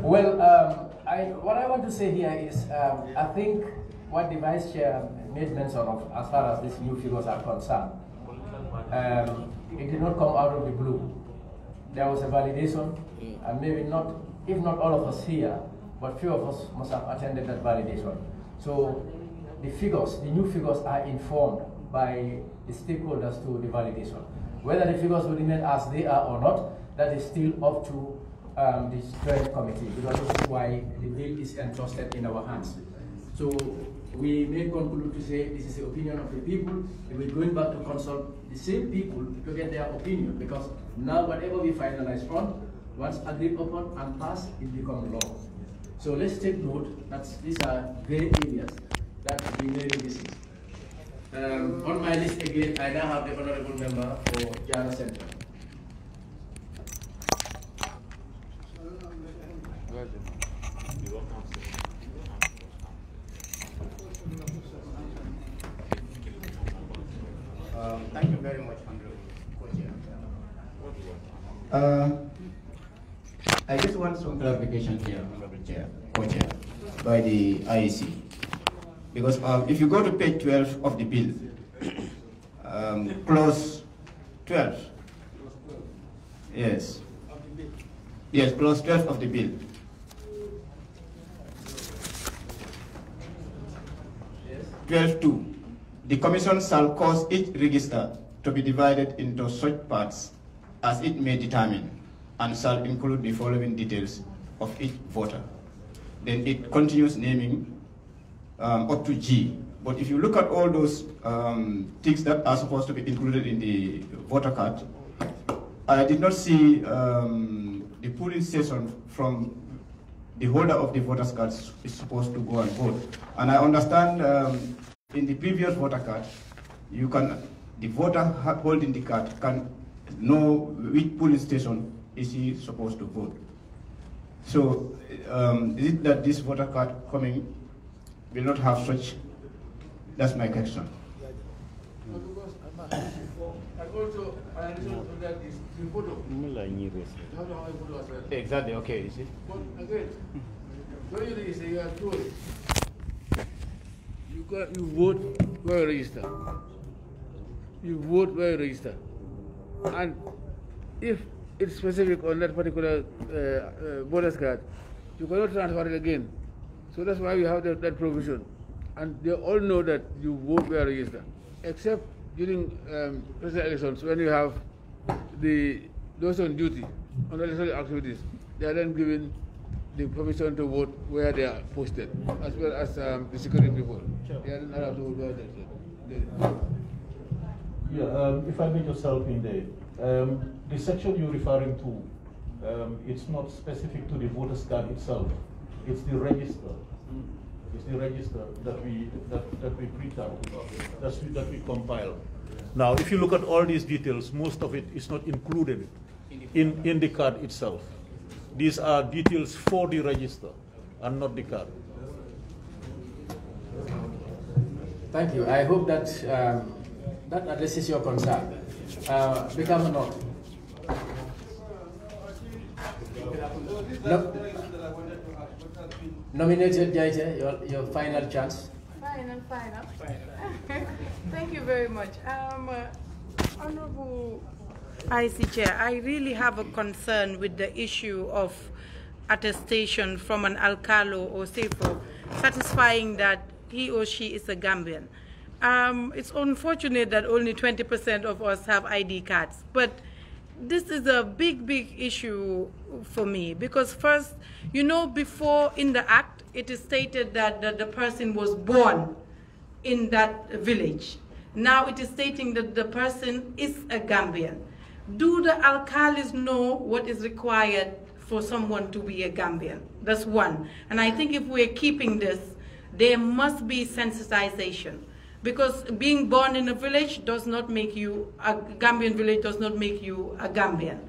Well, what I want to say here is, I think what the Vice Chair made mention of as far as these new figures are concerned, it did not come out of the blue. There was a validation, and maybe not, if not all of us here, but few of us must have attended that validation. So the figures, the new figures are informed by the stakeholders to the validation. Whether the figures will remain as they are or not, that is still up to the joint committee, because this is why the bill is entrusted in our hands. So we may conclude to say this is the opinion of the people. We're going back to consult the same people to get their opinion, because now whatever we finalize on, once agreed upon and passed, it becomes law. So let's take note that these are gray areas that we may revisit. On my list again, I now have the honorable member for Jara Center. Thank you very much, Honorable I just want some clarification here, Honorable Chair, Co-Chair, by the IEC. Because if you go to page 12 of the bill, clause 12, yes, clause 12 of the bill. Yes. 12.2. The Commission shall cause each register to be divided into such parts as it may determine, and shall include the following details of each voter. Then it continues naming up to G. But if you look at all those things that are supposed to be included in the voter card, I did not see the polling station from the holder of the voter's card is supposed to go and vote. And I understand in the previous voter card, the voter holding the card can know which polling station is he supposed to vote. So is it that this voter card coming will not have such? That's my question. Exactly, okay, you see. Again, when you register, you are told you vote where you register. You vote where you register. And if it's specific on that particular voter's card, you cannot transfer it again. So that's why we have that provision. And they all know that you vote where you register, except during presidential elections when you have those on duty on electoral activities. They are then given the permission to vote where they are posted, as well as the security people. Sure. They are not allowed to vote where they if I may just help in there. The section you're referring to, it's not specific to the voter's card itself. It's the register. It's the register that we print out, that we compile. Now, if you look at all these details, most of it is not included in the card itself. These are details for the register and not the card. Thank you. I hope that that addresses your concern. Become a note. Nominated Jaite, your final chance. Final. Thank you very much. Honorable IEC Chair, I really have a concern with the issue of attestation from an alcalo or SEFO satisfying that he or she is a Gambian. It's unfortunate that only 20% of us have ID cards, but this is a big issue for me, because first, you know, before in the act, it is stated that the person was born in that village. Now it is stating that the person is a Gambian. Do the alcalis know what is required for someone to be a Gambian? That's one. And I think if we're keeping this, there must be sensitization. Because being born in a village does not make you a Gambian village, does not make you a Gambian.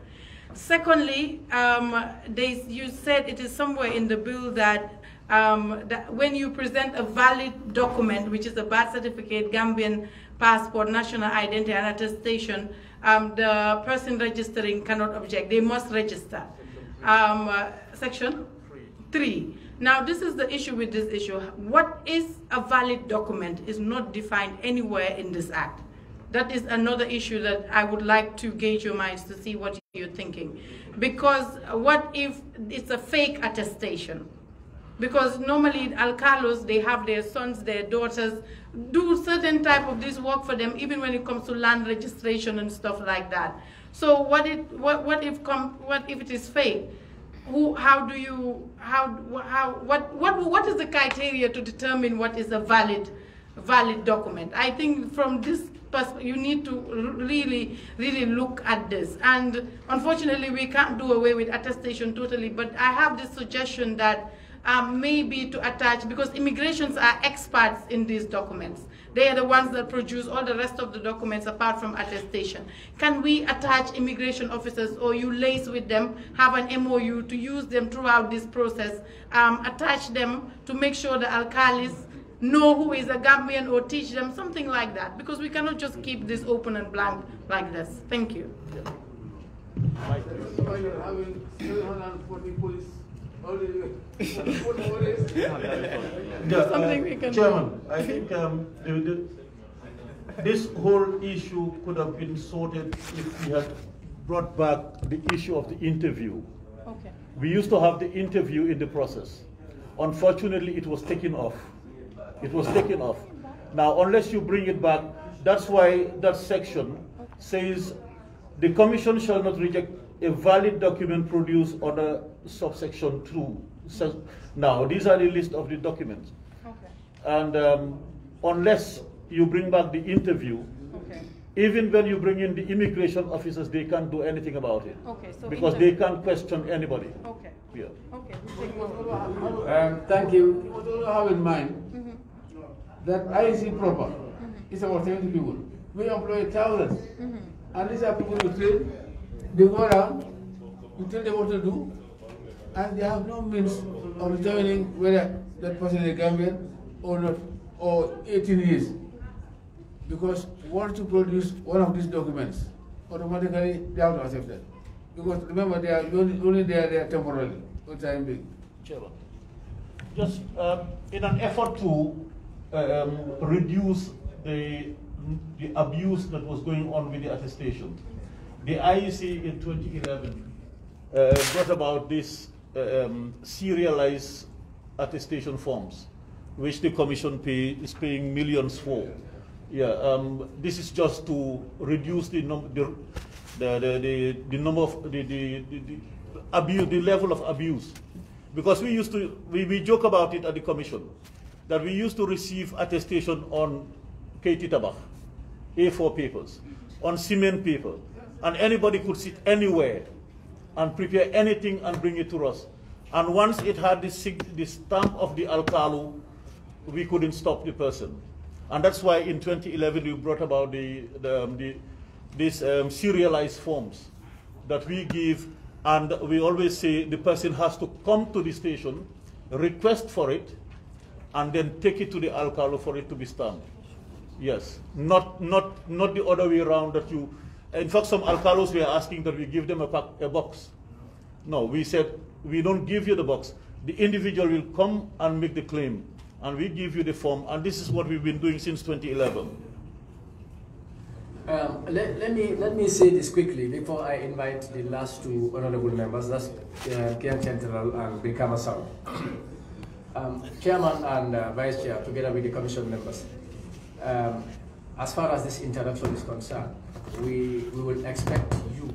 Secondly, you said it is somewhere in the bill that, that when you present a valid document, which is a birth certificate, Gambian passport, national identity, and attestation, the person registering cannot object. They must register. Section 3. Now, this is the issue with this issue. What is a valid document is not defined anywhere in this act. That is another issue that I would like to gauge your minds to see what you're thinking. Because what if it's a fake attestation? Because normally alcalos, they have their sons, their daughters, do certain type of this work for them, even when it comes to land registration and stuff like that. So what if it is fake? what is the criteria to determine what is a valid document? I think from this perspective, you need to really look at this. And unfortunately, we can't do away with attestation totally, but I have this suggestion that maybe to attach, because immigrations are experts in these documents. They are the ones that produce all the rest of the documents apart from attestation. Can we attach immigration officers, or you liaise with them, have an MOU to use them throughout this process, attach them to make sure the alcalis know who is a Gambian, or teach them something like that, because we cannot just keep this open and blank like this. Thank you. Something we can Chairman, I think this whole issue could have been sorted if we had brought back the issue of the interview. Okay. We used to have the interview in the process. Unfortunately, it was taken off. It was taken off. Now, unless you bring it back, that's why that section says the Commission shall not reject a valid document produced under subsection 2. So, now, these are the list of the documents. Okay. And unless you bring back the interview, okay, even when you bring in the immigration officers, they can't do anything about it. Okay, so because they can't question anybody. Okay. Yeah. Okay. Thank you. You must also have in mind that IEC proper is about 70 people. We employ thousands. And these are people you train, they go around, you tell them what to do, and they have no means of determining whether that person is a Gambian or not, or 18 years. Because once you produce one of these documents, automatically they have to accept that. Because remember, they are only there temporarily, for the time being. Chairman, just in an effort to reduce the abuse that was going on with the attestation, the IEC in 2011 brought about this serialized attestation forms, which the Commission is paying millions for. Yeah, this is just to reduce the number of the abuse, the level of abuse, because we used to we joke about it at the Commission that we used to receive attestation on Katie Tabak, A4 papers, on cement paper, and anybody could sit anywhere and prepare anything and bring it to us. And once it had the stamp of the alcalo, we couldn't stop the person. And that's why in 2011 we brought about these serialized forms that we give, and we always say the person has to come to the station, request for it, and then take it to the alcalo for it to be stamped. Yes, not the other way around that you. In fact, some alcalos were asking that we give them a box. No, we said we don't give you the box. The individual will come and make the claim, and we give you the form. And this is what we've been doing since 2011. Let me say this quickly before I invite the last two honorable members. That's Kian Central and Brikama South. Chairman and Vice Chair, together with the Commission members. As far as this introduction is concerned, we will expect you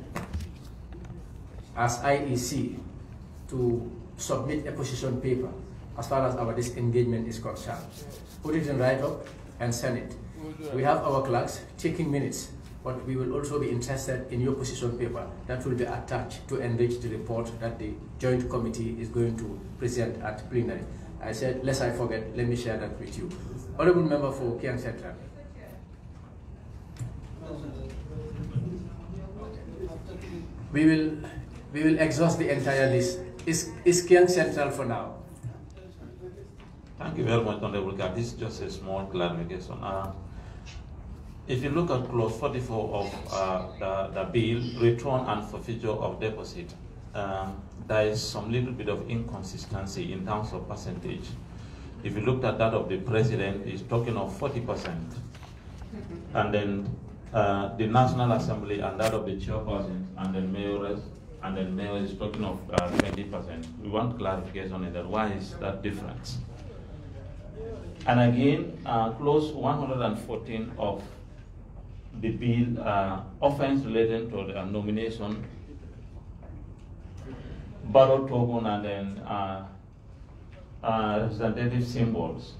as IEC to submit a position paper as far as our disengagement is concerned. Put it in write-up and send it. We have our clerks taking minutes, but we will also be interested in your position paper that will be attached to enrich the report that the Joint Committee is going to present at plenary. I said, lest I forget, let me share that with you. Honorable Member for Kiang Central. We will exhaust the entire list. Is Kiang Central for now? Thank you very much, Honorable God. This is just a small clarification. If you look at clause 44 of the bill, return and forfeiture of deposit, there is some little bit of inconsistency in terms of percentage. If you looked at that of the president, he's talking of 40%. And then the National Assembly and that of the chairperson and then mayor is talking of 20%. We want clarification in that. Why is that difference? And again, clause 114 of the bill, offense related to the nomination. ballot token and then representative symbols,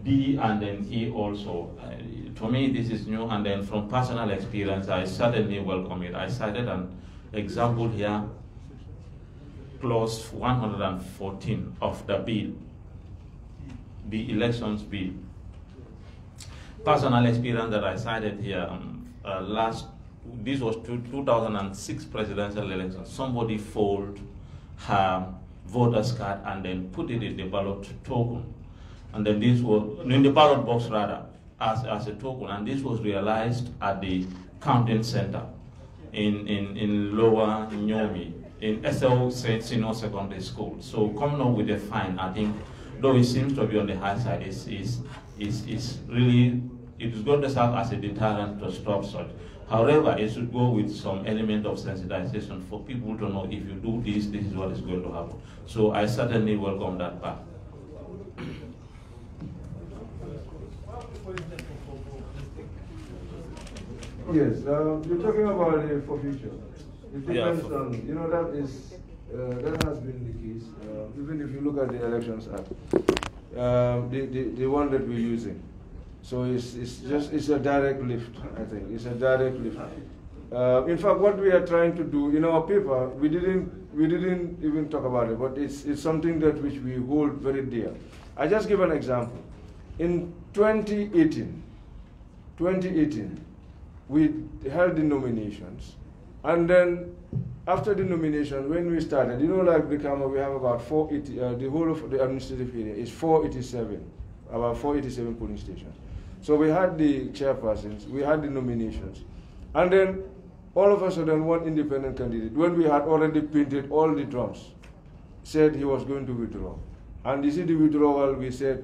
D and then E also. To me, this is new, and then from personal experience, I certainly welcome it. I cited an example here, clause 114 of the bill, the elections bill. Personal experience that I cited here, this was 2006 presidential election. Somebody folded her voter's card and then put it in the ballot token. And then this was, in the ballot box rather, as a token. And this was realized at the counting center in Lower Nyomi, in SL Senior Secondary School. So coming up with a fine, I think, though it seems to be on the high side, is really, it is going to serve as a deterrent to stop such. However, it should go with some element of sensitization for people to know if you do this, this is what is going to happen. So I certainly welcome that part. Yes, you're talking about it for future. It depends on, you know, that has been the case. Even if you look at the Elections Act, the one that we're using. So it's a direct lift, I think. It's a direct lift. In fact, what we are trying to do in our paper, we didn't even talk about it, but it's something that which we hold very dear. I just give an example. In 2018, we held the nominations, and then after the nomination, when we started, you know, like Brikama, we have about 480, the whole of the administrative area is 487, about 487 polling stations. So we had the chairpersons, we had the nominations, and then all of a sudden one independent candidate, when we had already painted all the drums, said he was going to withdraw. And you see the withdrawal, we said,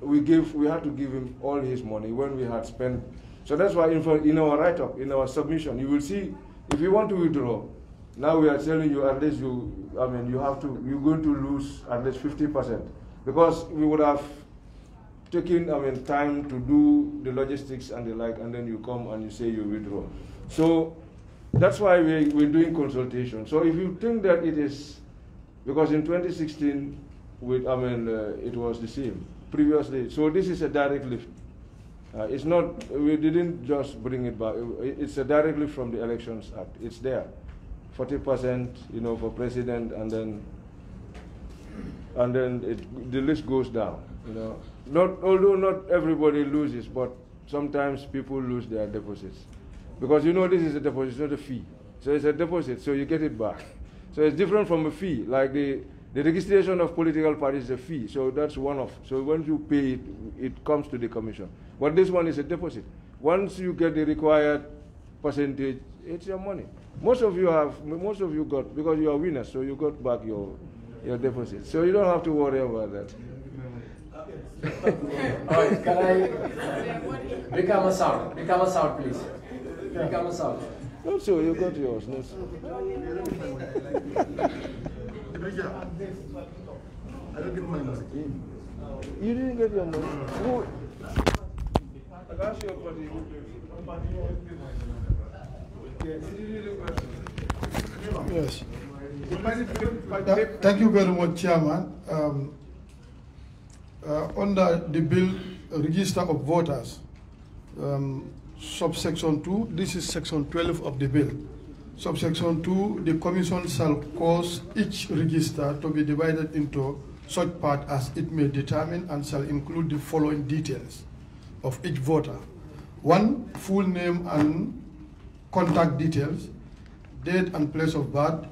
we had to give him all his money when we had spent. So that's why in our write-up, in our submission, you will see, if you want to withdraw, now we are telling you at least you're going to lose at least 50%. Because we would have taken, time to do the logistics and the like, and then you come and you say you withdraw. So that's why we're doing consultation. So if you think that it is, because in 2016, it was the same previously. So this is a direct lift. It's not, we didn't just bring it back. It's a direct lift from the Elections Act. It's there. 40%, for president, and then the list goes down. Although not everybody loses, but sometimes people lose their deposits. Because this is a deposit, it's not a fee. So it's a deposit, so you get it back. So it's different from a fee. Like the registration of political parties is a fee, so that's one-off. So when you pay it, it comes to the commission. But this one is a deposit. Once you get the required percentage, it's your money. Most of you got, because you are winners, so you got back your deposit. So you don't have to worry about that. All right, can I become a sound? Become a sound, please. Become a sound. No, so you got yours. No, I don't get my money. You didn't get your money. Who? I got your money. Yes. Thank you very much, Chairman. Under the bill, register of voters, subsection 2, this is section 12 of the bill. Subsection 2, the Commission shall cause each register to be divided into such part as it may determine, and shall include the following details of each voter. 1, full name and contact details, date and place of birth,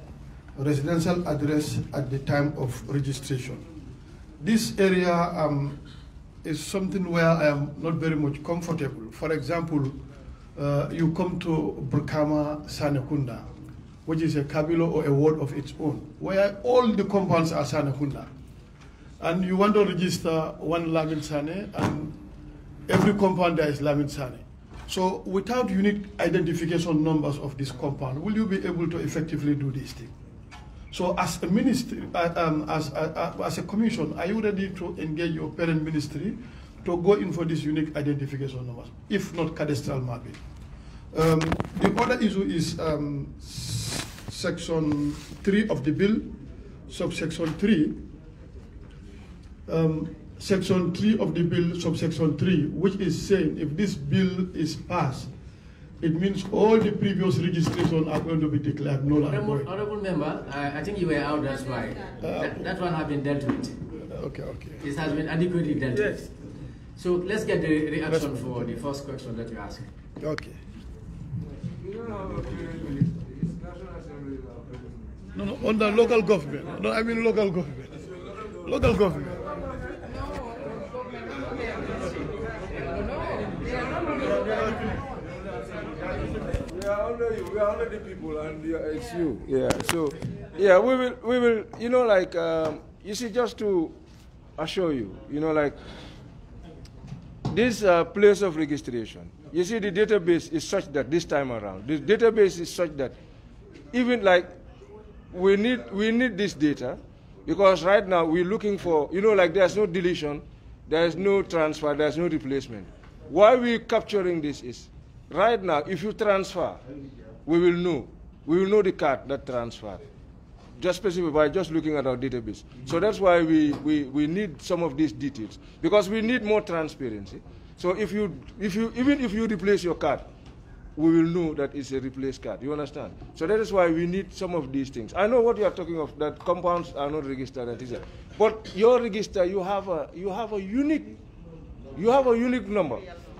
residential address at the time of registration. This area is something where I am not very much comfortable. For example, you come to Brikama Sanekunda, which is a kabilo or a ward of its own, where all the compounds are Sanekunda. And you want to register one Lamin Sane, and every compound there is Lamin Sane. So without unique identification numbers of this compound, will you be able to effectively do this thing? So as a ministry, as a commission, are you ready to engage your parent ministry to go in for these unique identification numbers, if not cadastral mapping? The other issue is section 3 of the bill, subsection 3, section 3 of the bill, subsection 3, which is saying if this bill is passed, it means all the previous registrations are going to be declared null and void. Honorable member, I think you were out, that's why. That one has been dealt with. Okay. It has been adequately dealt with. So let's get the reaction for the first question that you asked. Okay. No, on the local government. No, I mean local government. Local government. We are under you. We are under the people, and it's you. Yeah. So, yeah, we will. You know, like you see, just to assure you, you know, like this place of registration. You see, the database is such that this time around, the database is such that even like we need this data, because right now we're looking for, you know, like there's no deletion, there's no transfer, there's no replacement. Why we're capturing this is, right now, if you transfer, we will know the card that transferred, just specifically by just looking at our database. So that's why we need some of these details, because we need more transparency. So even if you replace your card, we will know that it's a replaced card. You understand? So that is why we need some of these things. I know what you are talking of, that compounds are not registered, etc. But your register, you have a unique number.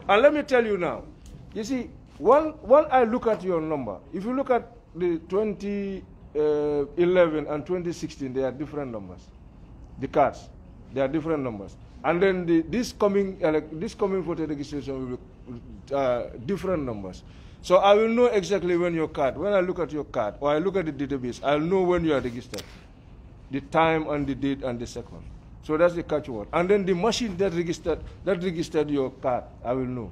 And let me tell you now, you see, when I look at your number, if you look at the 2011 and 2016, they are different numbers. The cards, they are different numbers. And then this coming voter registration will be different numbers. So I will know exactly when I look at your card, or I look at the database, I'll know when you are registered, the time and the date and the second. So that's the catchword. And then the machine that registered your card, I will know.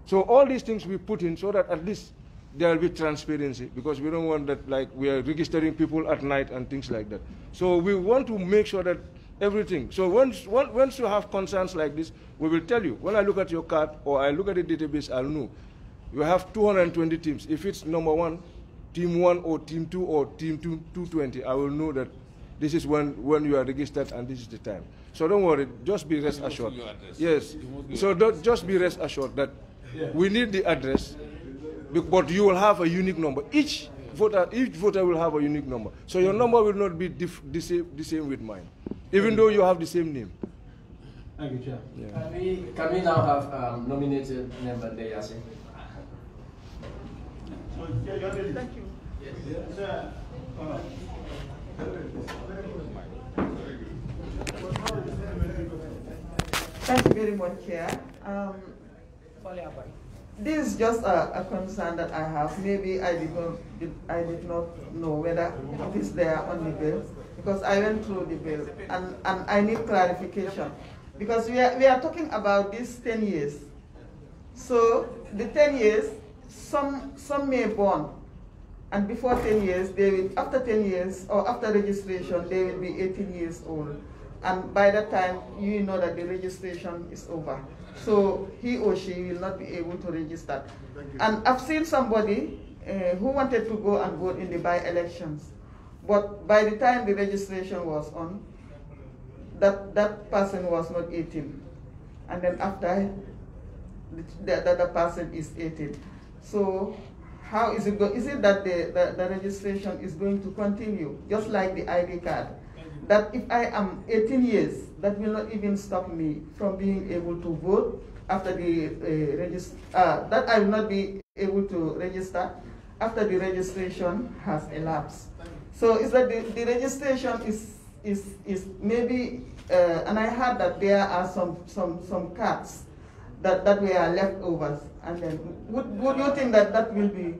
So all these things we put in so that at least there will be transparency, because we don't want that like we are registering people at night and things like that. So we want to make sure that everything. So once you have concerns like this, we will tell you. When I look at your card or I look at the database, I'll know. You have 220 teams. If it's number 1, team 1 or team 2 or team 220, I will know that this is when you are registered and this is the time. So don't worry, just be rest assured. Yes. So just be rest assured that we need the address, but you will have a unique number. Each voter will have a unique number. So your number will not be the same with mine, even though you have the same name. Thank you, Chair. Yeah. Can we now have nominated member Deyase? Thank you. Thank you very much, Chair. This is just a concern that I have. Maybe I did not know whether it is there on the bill, because I went through the bill and I need clarification, because we are talking about these 10 years. So the 10 years, some may born, and before 10 years, after 10 years or after registration, they will be 18 years old. And by that time, you know that the registration is over. So he or she will not be able to register. And I've seen somebody who wanted to go and vote in the by-elections. But by the time the registration was on, that person was not 18. And then after, the other person is 18. So how is it going? Is it that the registration is going to continue, just like the ID card? That if I am 18 years, that will not even stop me from being able to vote after the that I will not be able to register after the registration has elapsed. So is that the registration is maybe, and I heard that there are some cards that were leftovers, and then would you think that will be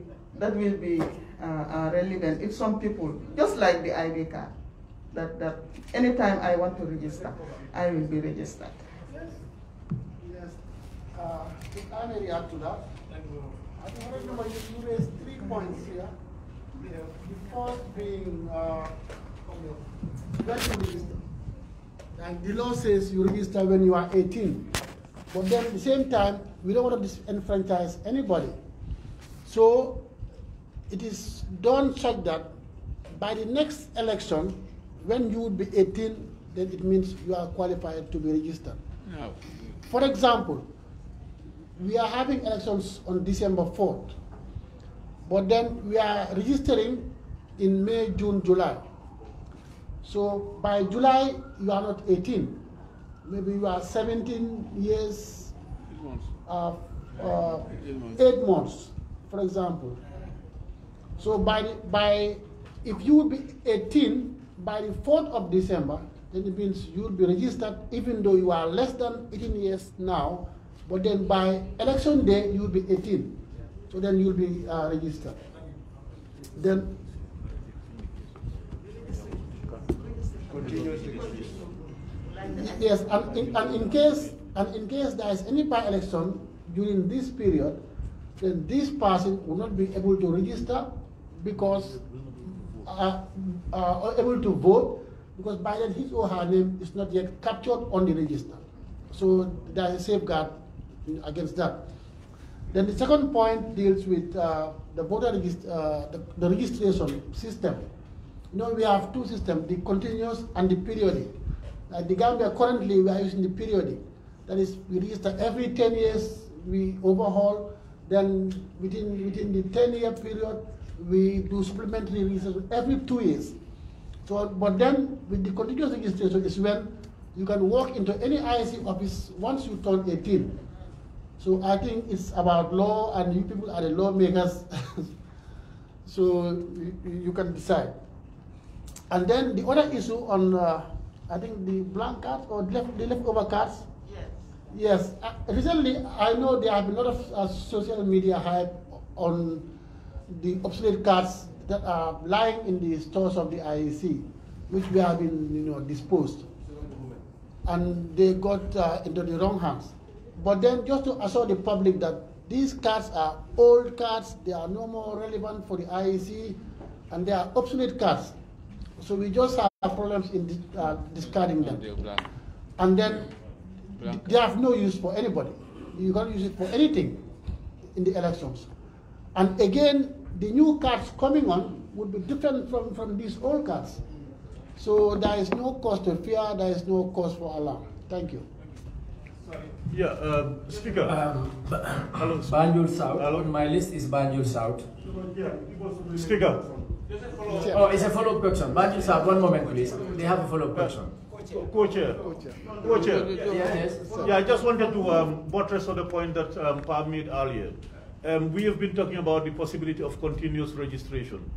relevant if some people, just like the ID card, that anytime I want to register, I will be registered. Yes. If I may react to that, I think you raised 3 points here. The first being when you register. Like the law says you register when you are 18. But then at the same time, we don't want to disenfranchise anybody. So it is done such that by the next election, when you would be 18, then it means you are qualified to be registered. No. For example, we are having elections on December 4th, but then we are registering in May, June, July. So by July, you are not 18. Maybe you are 17 years, 8 months, for example. So if you would be 18 by the 4th of December, then it means you will be registered even though you are less than 18 years now, but then by election day, you will be 18. So then you will be registered. Then yes, and in case there is any by-election during this period, then this person will not be able to register because able to vote, because by then his or her name is not yet captured on the register. So there is a safeguard against that. Then the second point deals with the voter the registration system. You know, we have two systems, the continuous and the periodic. Like the Gambia currently we are using the periodic. That is, we register every 10 years, we overhaul, then within the 10-year period, we do supplementary registration every 2 years. So, but then with the continuous registration is when you can walk into any IEC office once you turn 18. So I think it's about law, and you people are the lawmakers, so you can decide. And then the other issue on, I think the blank cards or the leftover cards. Yes. Recently, I know there have been a lot of social media hype on the obsolete cards that are lying in the stores of the IEC, which we have been, disposed, and they got into the wrong hands. But then, just to assure the public that these cards are old cards, they are no more relevant for the IEC, and they are obsolete cards. So we just have problems in discarding them. And then they have no use for anybody. You can't use it for anything in the elections. And again, the new cards coming on would be different from these old cards. So there is no cause to fear, there is no cause for alarm. Thank you. Yeah, Speaker. Banjul South. Hello? On my list is Banjul South. Speaker. Oh, it's a follow-up question. Banjul South, one moment, please. They have a follow-up question. Co-chair. Yes. Yeah, I just wanted to buttress on the point that Pam made earlier. We have been talking about the possibility of continuous registration.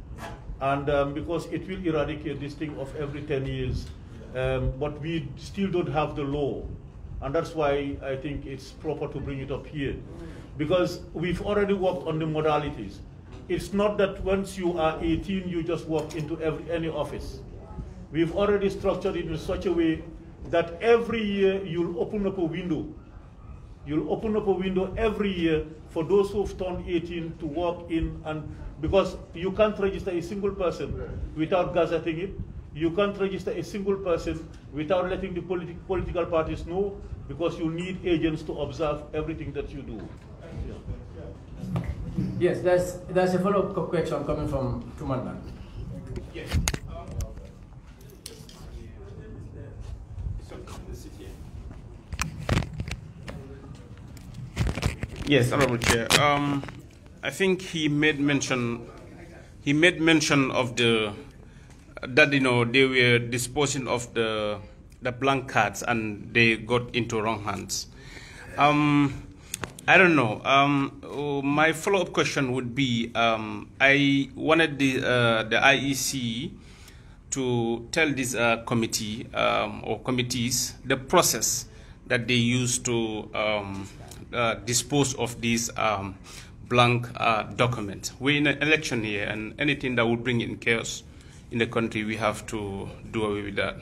And because it will eradicate this thing of every 10 years, but we still don't have the law. And that's why I think it's proper to bring it up here. Because we've already worked on the modalities. It's not that once you are 18, you just walk into any office. We've already structured it in such a way that every year you'll open up a window. You'll open up a window every year for those who've turned 18 to walk in, and because you can't register a single person without gazetting it. You can't register a single person without letting the political parties know, because you need agents to observe everything that you do. Yes, there's a follow-up question coming from Tumandan. Yes. Yes, Honorable Chair. I think he made mention of that they were disposing of the blank cards and they got into wrong hands. I don't know. My follow-up question would be, I wanted the IEC to tell this committee or committees the process that they use to dispose of these blank documents. We're in an election year, and anything that would bring in chaos in the country, we have to do away with that.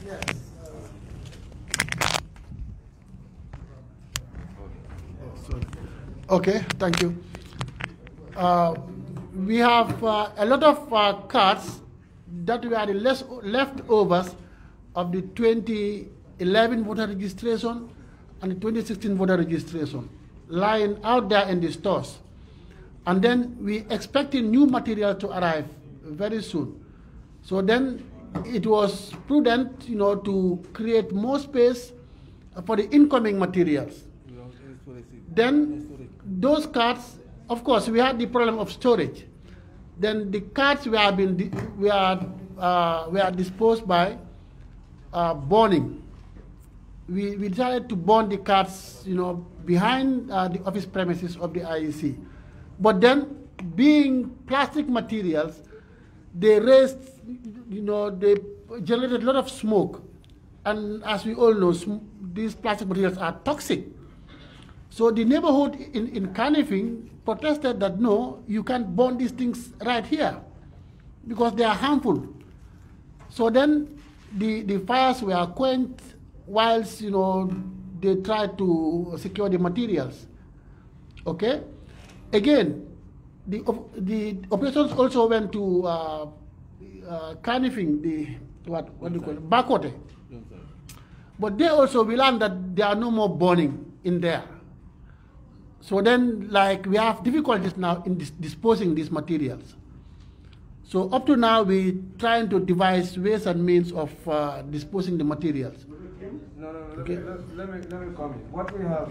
Yes. Okay, thank you. We have a lot of cards that were the leftovers of the 2011 voter registration and the 2016 voter registration lying out there in the stores. And then we expecting new material to arrive very soon. So then it was prudent, to create more space for the incoming materials. Then those cards, of course, we had the problem of storage. Then the cards were disposed by burning. We decided to burn the cards, behind the office premises of the IEC. But then, being plastic materials, they raised, they generated a lot of smoke. And as we all know, these plastic materials are toxic. So the neighborhood in Kanifing protested that no, you can't burn these things right here because they are harmful. So then the fires were quenched whilst they tried to secure the materials. Okay. Again, the operations also went to Kanifing, what do you call it, Bakote. But they also will learn that there are no more burning in there. So then, we have difficulties now in disposing these materials. So up to now, we're trying to devise ways and means of disposing the materials. No, okay. let me comment. What we have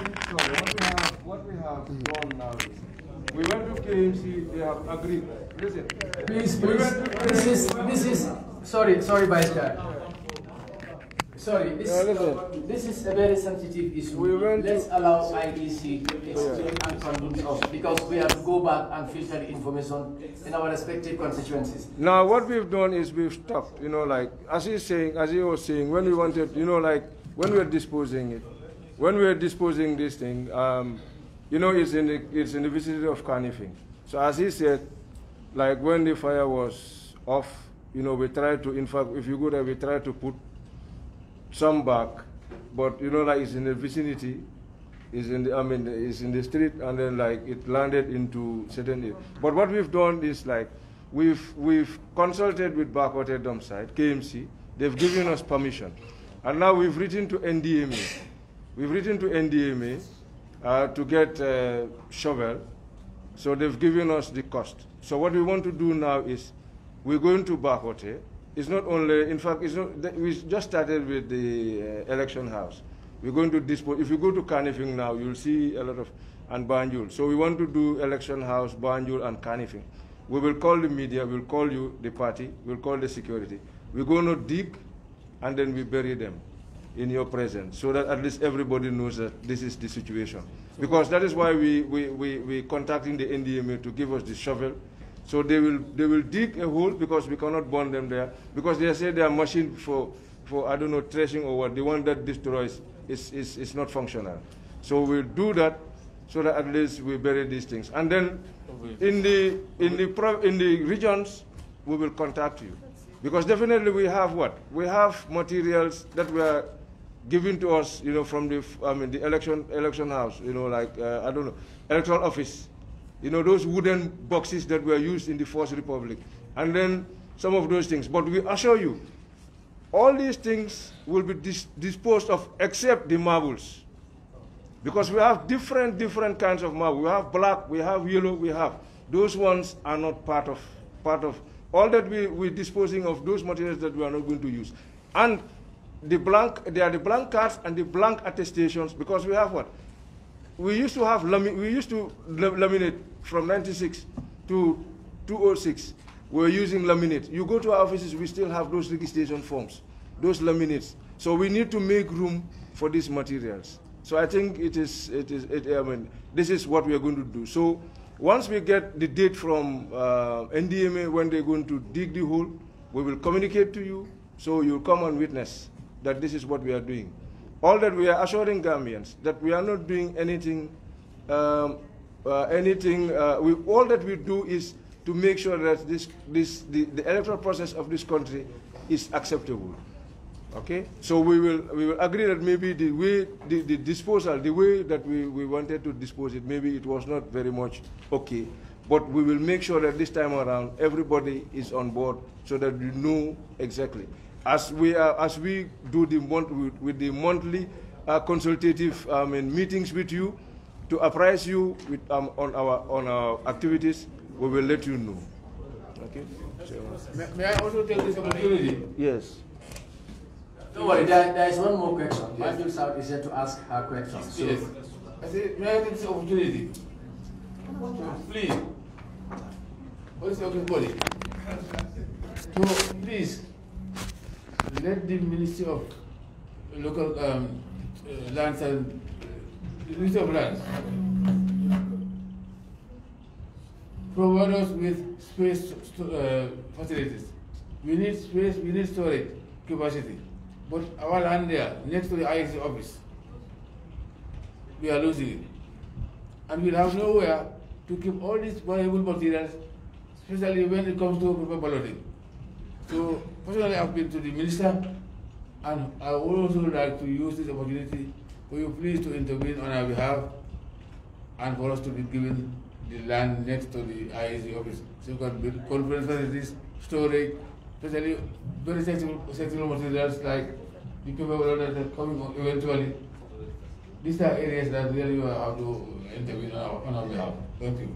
done now is, we went to KMC, they have agreed. Listen. Please. This is, sorry, Vice Chair. Sorry, this is a very sensitive issue. Let's allow IEC to explain and convince us, because we have to go back and filter the information in our respective constituencies. Now, what we've done is we've stopped, as he was saying, when we wanted, when we were disposing it, when we were disposing this thing, it's in the vicinity of Kanifing. So as he said, when the fire was off, we tried to, in fact, if you go there, we tried to put some back, but it's in the vicinity, it's in the street, and then it landed into certain areas. But what we've done is we've consulted with Bakote dump site, KMC. They've given us permission, and now we've written to NDMA. We've written to NDMA to get a shovel, so they've given us the cost. So what we want to do now is we're going to Bakote. It's not only, in fact, we just started with the election house. We're going to dispose. If you go to Kanifing now, you'll see a lot of, and Banjul. So we want to do election house, Banjul, and Kanifing. We will call the media, we'll call you, the party, we'll call the security. We're going to dig, and then we bury them in your presence, so that at least everybody knows that this is the situation. Because that is why we contacting the NDMA to give us the shovel. So they will dig a hole, because we cannot burn them there, because they say their machine for I don't know, threshing or what, the one that destroys is not functional. So we'll do that, so that at least we bury these things. And then in the regions, we will contact you, because definitely we have what? We have materials that were given to us, from the election house, I don't know, electoral office. Those wooden boxes that were used in the First Republic, and then some of those things. But we assure you, all these things will be disposed of except the marbles, because we have different kinds of marble. We have black, we have yellow, we have. Those ones are not part of all that we're disposing of, those materials that we are not going to use. And they are the blank cards and the blank attestations, because we have what? We used to laminate from 96 to 2006. We're using laminate. You go to our offices, we still have those registration forms, those laminates. So we need to make room for these materials. So I think this is what we are going to do. So once we get the date from NDMA when they're going to dig the hole, we will communicate to you, so you'll come and witness that this is what we are doing. All that we are assuring Gambians that we are not doing anything. All that we do is to make sure that the electoral process of this country is acceptable. Okay, so we will agree that maybe the way the disposal, the way that we wanted to dispose it, maybe it was not very much okay. But we will make sure that this time around everybody is on board, so that we know exactly. As we do the monthly consultative meetings with you to apprise you on our activities, we will let you know. Okay. May I also take this opportunity? Yes. Don't worry, there is one more question. Yes. Major South is here to ask her question. So. Yes. I say, may I take this opportunity? Please. What is your body? So please let the Ministry of Local Lands and Ministry of Lands provide us with space facilities. We need space, we need storage capacity. But our land there, next to the IEC office, we are losing it. And we'll have nowhere to keep all these valuable materials, especially when it comes to paper balloting. So, personally, I've been to the minister, and I would also like to use this opportunity for you please to intervene on our behalf and for us to be given the land next to the IEC office. So you can build conference facilities, storage, especially very sensitive materials like the paper balloting that are coming eventually. These are areas that really you have to intervene on our behalf. Thank you.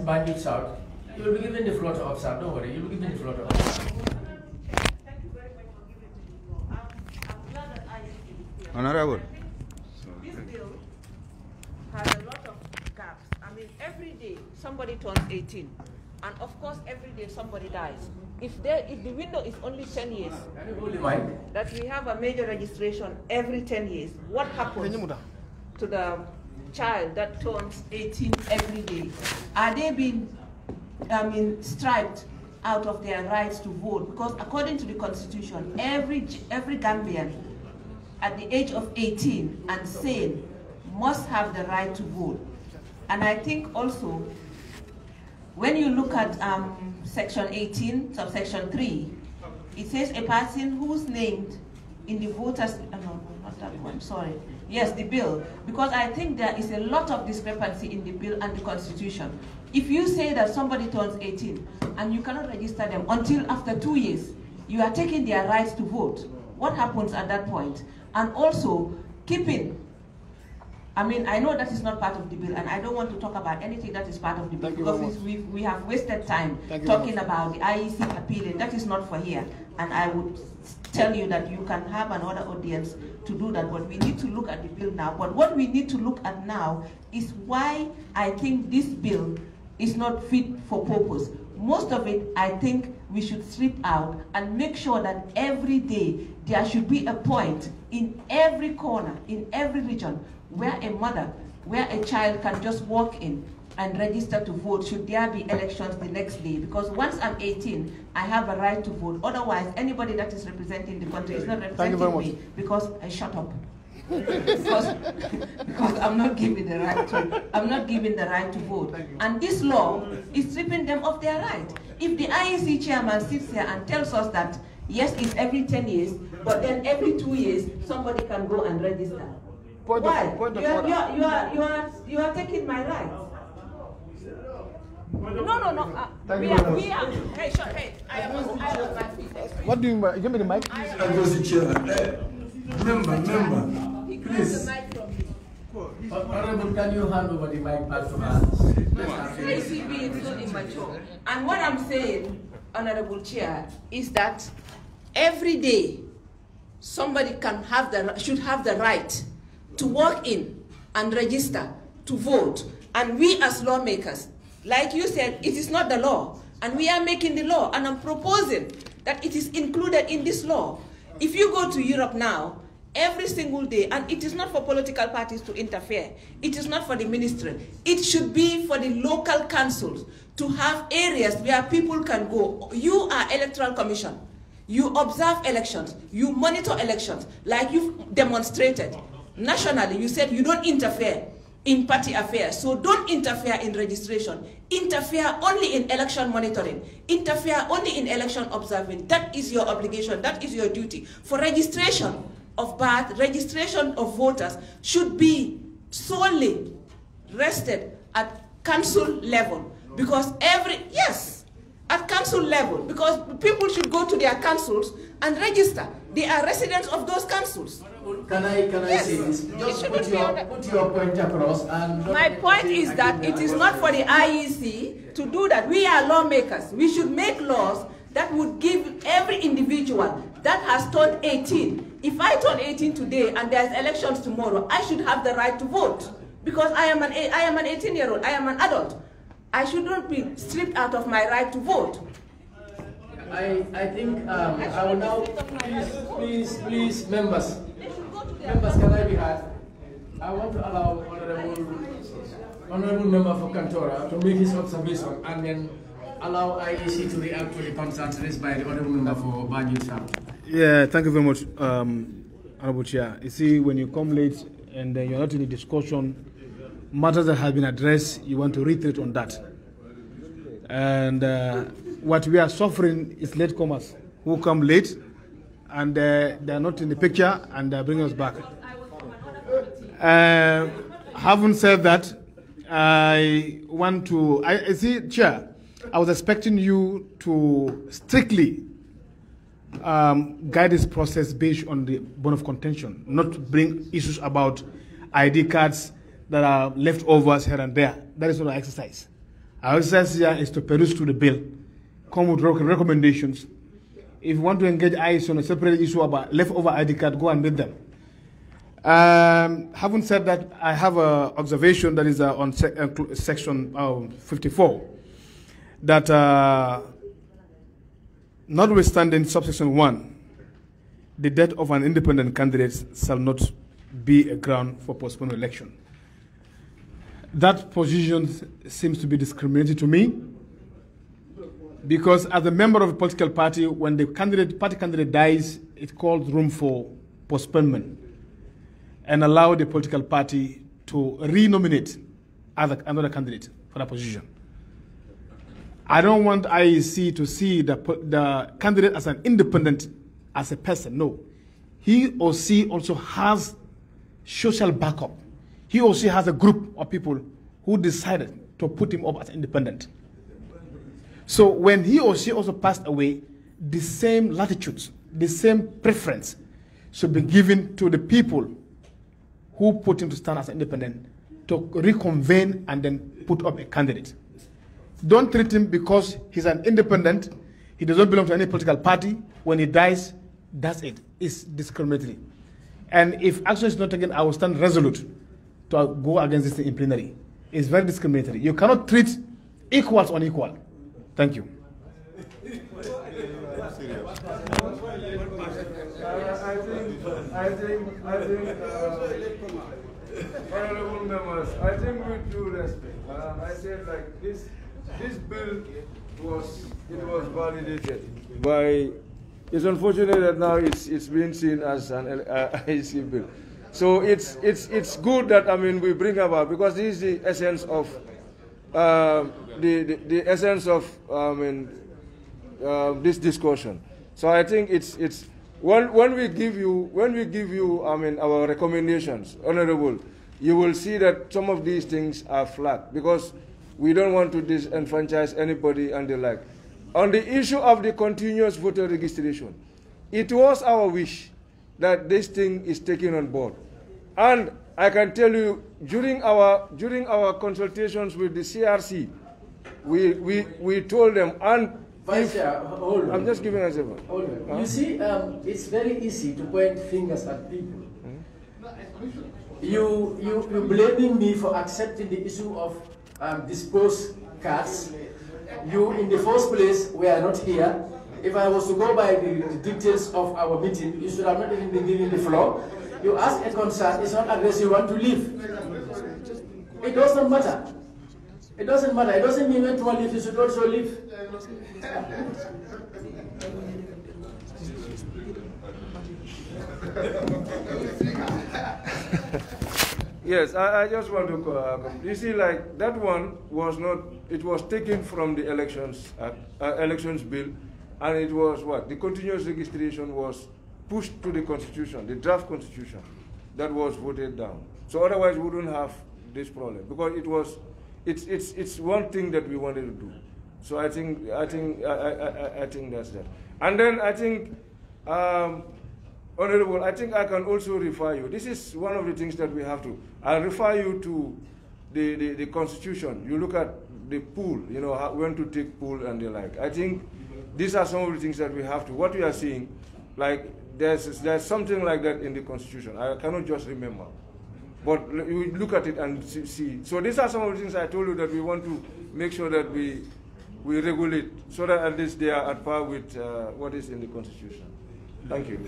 Bandit South, you will be given the floor to observe. Don't worry, you will be given the floor to observe. Honorable. This bill has a lot of gaps. I mean, every day somebody turns 18, and of course every day somebody dies. If the window is only 10 years, that we have a major registration every 10 years, what happens to the child that turns 18 every day? Are they being, striped out of their rights to vote? Because according to the Constitution, every Gambian at the age of 18 and sane must have the right to vote. And I think also, when you look at Section 18, subsection 3, it says a person who's named in the voters, no, not that one, sorry. Yes, the bill, because I think there is a lot of discrepancy in the bill and the Constitution. If you say that somebody turns 18 and you cannot register them until after 2 years, you are taking their rights to vote. What happens at that point? And also, keeping, I know that is not part of the bill, and I don't want to talk about anything that is part of the bill, because we have wasted time talking about the IEC appealing. That is not for here. And I would tell you that you can have another audience to do that, but we need to look at the bill now. But what we need to look at now is why I think this bill is not fit for purpose. Most of it, I think we should strip out and make sure that every day there should be a point in every corner, in every region, where a mother, where a child can just walk in and register to vote should there be elections the next day. Because once I'm 18, I have a right to vote. Otherwise, anybody that is representing the country is not representing me, because I shut up. because I'm not given the right to vote. And this law is stripping them of their right. If the IEC chairman sits here and tells us that yes, it's every 10 years, but then every 2 years somebody can go and register. Why? You are taking my rights. No. We are. Hey, I am on my feet. What do you mean? Give me the mic. Member. Please. Honorable, can you hand over the mic back to us? ICB is not immature. And what I'm saying, Honorable Chair, is that every day somebody should have the right to walk in and register to vote. And we as lawmakers, like you said, it is not the law. And we are making the law. And I'm proposing that it is included in this law. If you go to Europe now, every single day, and it is not for political parties to interfere, it is not for the ministry, it should be for the local councils to have areas where people can go. You are Electoral Commission. You observe elections. You monitor elections, like you've demonstrated. Nationally, you said you don't interfere in party affairs, so don't interfere in registration. Interfere only in election monitoring. Interfere only in election observing. That is your obligation. That is your duty. For registration of birth, registration of voters should be solely rested at council level, because at council level, because people should go to their councils and register. They are residents of those councils. Can I say this? Just put your point across. And my point is that it is not for the IEC to do that. We are lawmakers. We should make laws that would give every individual that has turned 18. If I turn 18 today and there's elections tomorrow, I should have the right to vote because I am an 18-year-old. I am an adult. I should not be stripped out of my right to vote. I think I will now, please, members, can I be heard? I want to allow Honorable Member for Kantora to make his observation and then allow IEC to react to the concerns raised by the Honorable Member for Banjul South. Yeah, thank you very much, Honorable Chair. You see, when you come late and you're not in the discussion, matters that have been addressed, you want to reiterate on that. And what we are suffering is latecomers who come late and they are not in the picture and they bring us back. Having said that, I want to, I see, Chair, I was expecting you to strictly guide this process based on the bone of contention, not bring issues about ID cards that are leftovers here and there. That is not our exercise. Our exercise here is to peruse through the bill, come with recommendations. If you want to engage IEC on a separate issue about leftover ID card, go and meet them. Having said that, I have an observation that is on section 54, that notwithstanding subsection 1, the death of an independent candidate shall not be a ground for postponing election. That position seems to be discriminatory to me, because as a member of a political party, when the party candidate dies, it calls room for postponement and allow the political party to re-nominate another candidate for that position. I don't want IEC to see the candidate as an independent, as a person. No. He or she also has social backup. He or she has a group of people who decided to put him up as independent. So when he or she also passed away, the same latitudes, the same preference should be given to the people who put him to stand as independent to reconvene and then put up a candidate. Don't treat him because he's an independent, he doesn't belong to any political party. When he dies, that's it. It's discriminatory. And if action is not taken, I will stand resolute to go against this in plenary. It's very discriminatory. You cannot treat equals on equal. Thank you. Honorable members, I think with due respect, I said like this bill was validated by. It's unfortunate that now it's being seen as an IEC bill. So it's good that we bring about, because this is the essence of the essence of this discussion. So I think it's when we give you our recommendations, Honorable, you will see that some of these things are flagged because we don't want to disenfranchise anybody and the like. On the issue of the continuous voter registration, it was our wish that this thing is taken on board. And I can tell you, during our consultations with the CRC, we told them, and Vice Chair, hold on. I'm just giving an example. Hold on. You see, it's very easy to point fingers at people. You blaming me for accepting the issue of disposed cards. You, in the first place, were not here. If I was to go by the details of our meeting, you should have not even been given the floor. You ask a concern, it's not unless you want to leave. It doesn't matter. It doesn't matter. It doesn't mean when to leave, you should also leave. Yes, I just want to you see, like, that one was not, it was taken from the elections bill, and it was what? The continuous registration was pushed to the constitution, the draft constitution, that was voted down. So otherwise we wouldn't have this problem, because it's one thing that we wanted to do. So I think that's that. And then I think, Honorable, I think I can also refer you. This is one of the things that we have to. I'll refer you to the Constitution. You look at the pool, you know, when to take pool and the like. I think these are some of the things that we have to. What we are seeing, like there's something like that in the Constitution. I cannot just remember. But you look at it and see. So these are some of the things I told you that we want to make sure that we regulate so that at least they are at par with what is in the Constitution. Thank you.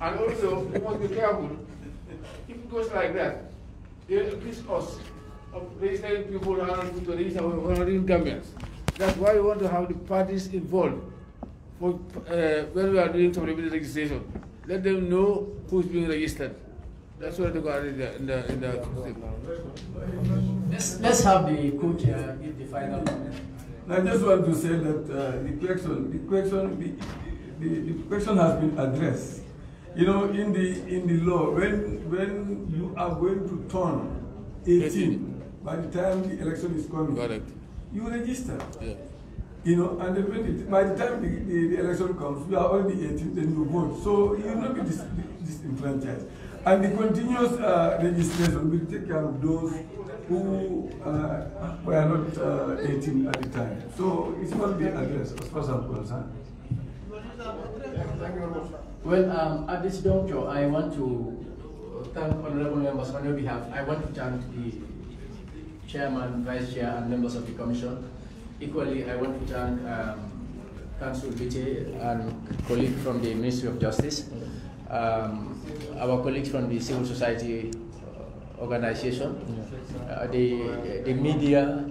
And also, we must be careful. If it goes like that, they increase us of registering people around to register honoring Gambians. That's why we want to have the parties involved for, when we are doing supplementary registration. Let them know who's being registered. That's what they got in the Let's have the co-chair give the final comment. I just want to say that the question has been addressed. You know, in the law, when you are going to turn 18, by the time the election is coming, you register. Yeah. You know, and then by the time the election comes, you are already 18, then you vote. So you will not be disenfranchised. And the continuous registration will take care of those who were not 18 at the time. So it's going to be addressed as far as I'm concerned. Well, at this juncture, I want to thank honorable members on your behalf. I want to thank the chairman, vice chair, and members of the commission. Equally, I want to thank Council Vite and colleagues from the Ministry of Justice, our colleagues from the civil society organization, the media,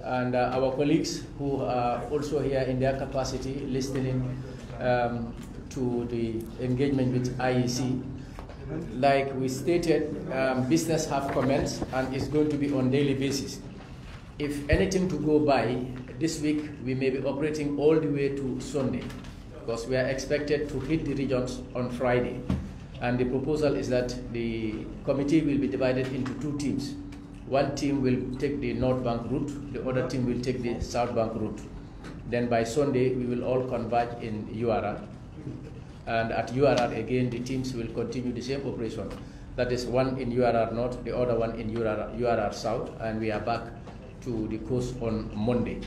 and our colleagues who are also here in their capacity listening to the engagement with IEC. Like we stated, business have commenced and it's going to be on daily basis. If anything to go by, this week we may be operating all the way to Sunday because we are expected to hit the regions on Friday. And the proposal is that the committee will be divided into two teams. One team will take the North Bank route, the other team will take the South Bank route. Then by Sunday, we will all converge in URR. And at URR, again, the teams will continue the same operation. That is one in URR North, the other one in URR South, and we are back to the coast on Monday.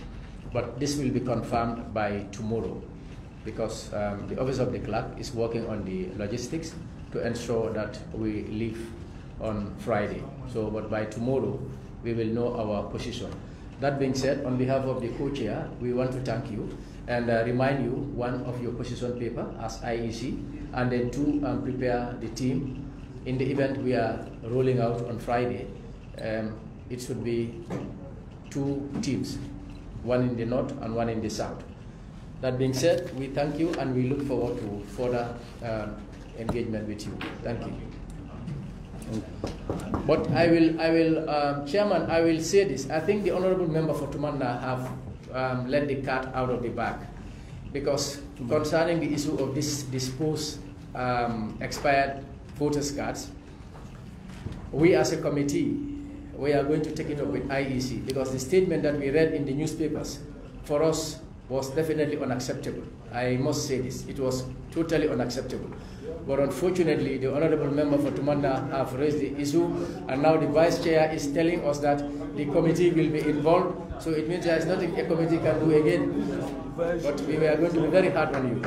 But this will be confirmed by tomorrow because the Office of the Clerk is working on the logistics to ensure that we leave on Friday. So, but by tomorrow, we will know our position. That being said, on behalf of the co-chair, we want to thank you and remind you, one, of your position paper as IEC, and then two, prepare the team. In the event we are rolling out on Friday, it should be two teams, one in the north and one in the south. That being said, we thank you and we look forward to further engagement with you. Thank you. But I will, Chairman, I will say this. I think the honourable member for Tumanda have let the cat out of the bag, because concerning the issue of this disposed expired voters' cards, we as a committee, we are going to take it up with IEC, because the statement that we read in the newspapers for us was definitely unacceptable. I must say this, it was totally unacceptable. But unfortunately, the honourable member for Tumanda have raised the issue, and now the vice chair is telling us that the committee will be involved. So it means there is nothing a committee can do again. But we are going to be very hard on you.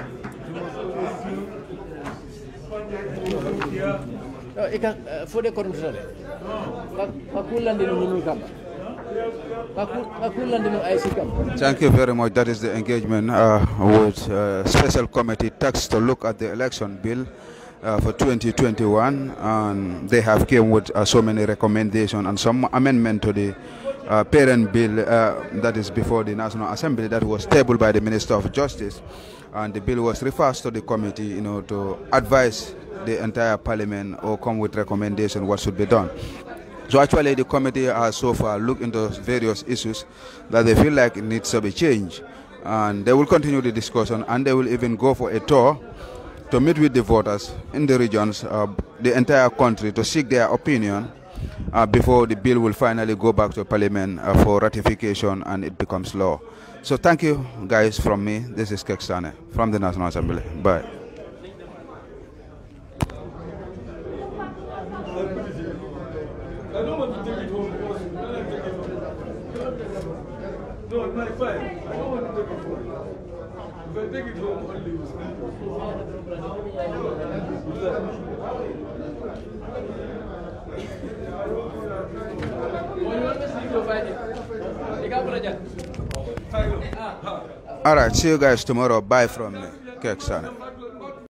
Thank you very much. That is the engagement with special committee tasked to look at the election bill for 2021, and they have came with so many recommendations and some amendment to the parent bill that is before the National Assembly that was tabled by the Minister of Justice, and the bill was referred to the committee, you know, to advise the entire parliament or come with recommendation what should be done. So actually the committee has so far looked into various issues that they feel like it needs to be changed, and they will continue the discussion, and they will even go for a tour to meet with the voters in the regions, the entire country, to seek their opinion before the bill will finally go back to Parliament for ratification and it becomes law. So thank you guys from me. This is Keksane from the National Assembly. Bye. I don't want to take it home because when I take it home, no, it's my fine. I don't want to take it home. If I take it home, only you All right, see you guys tomorrow. Bye from me, Keksane.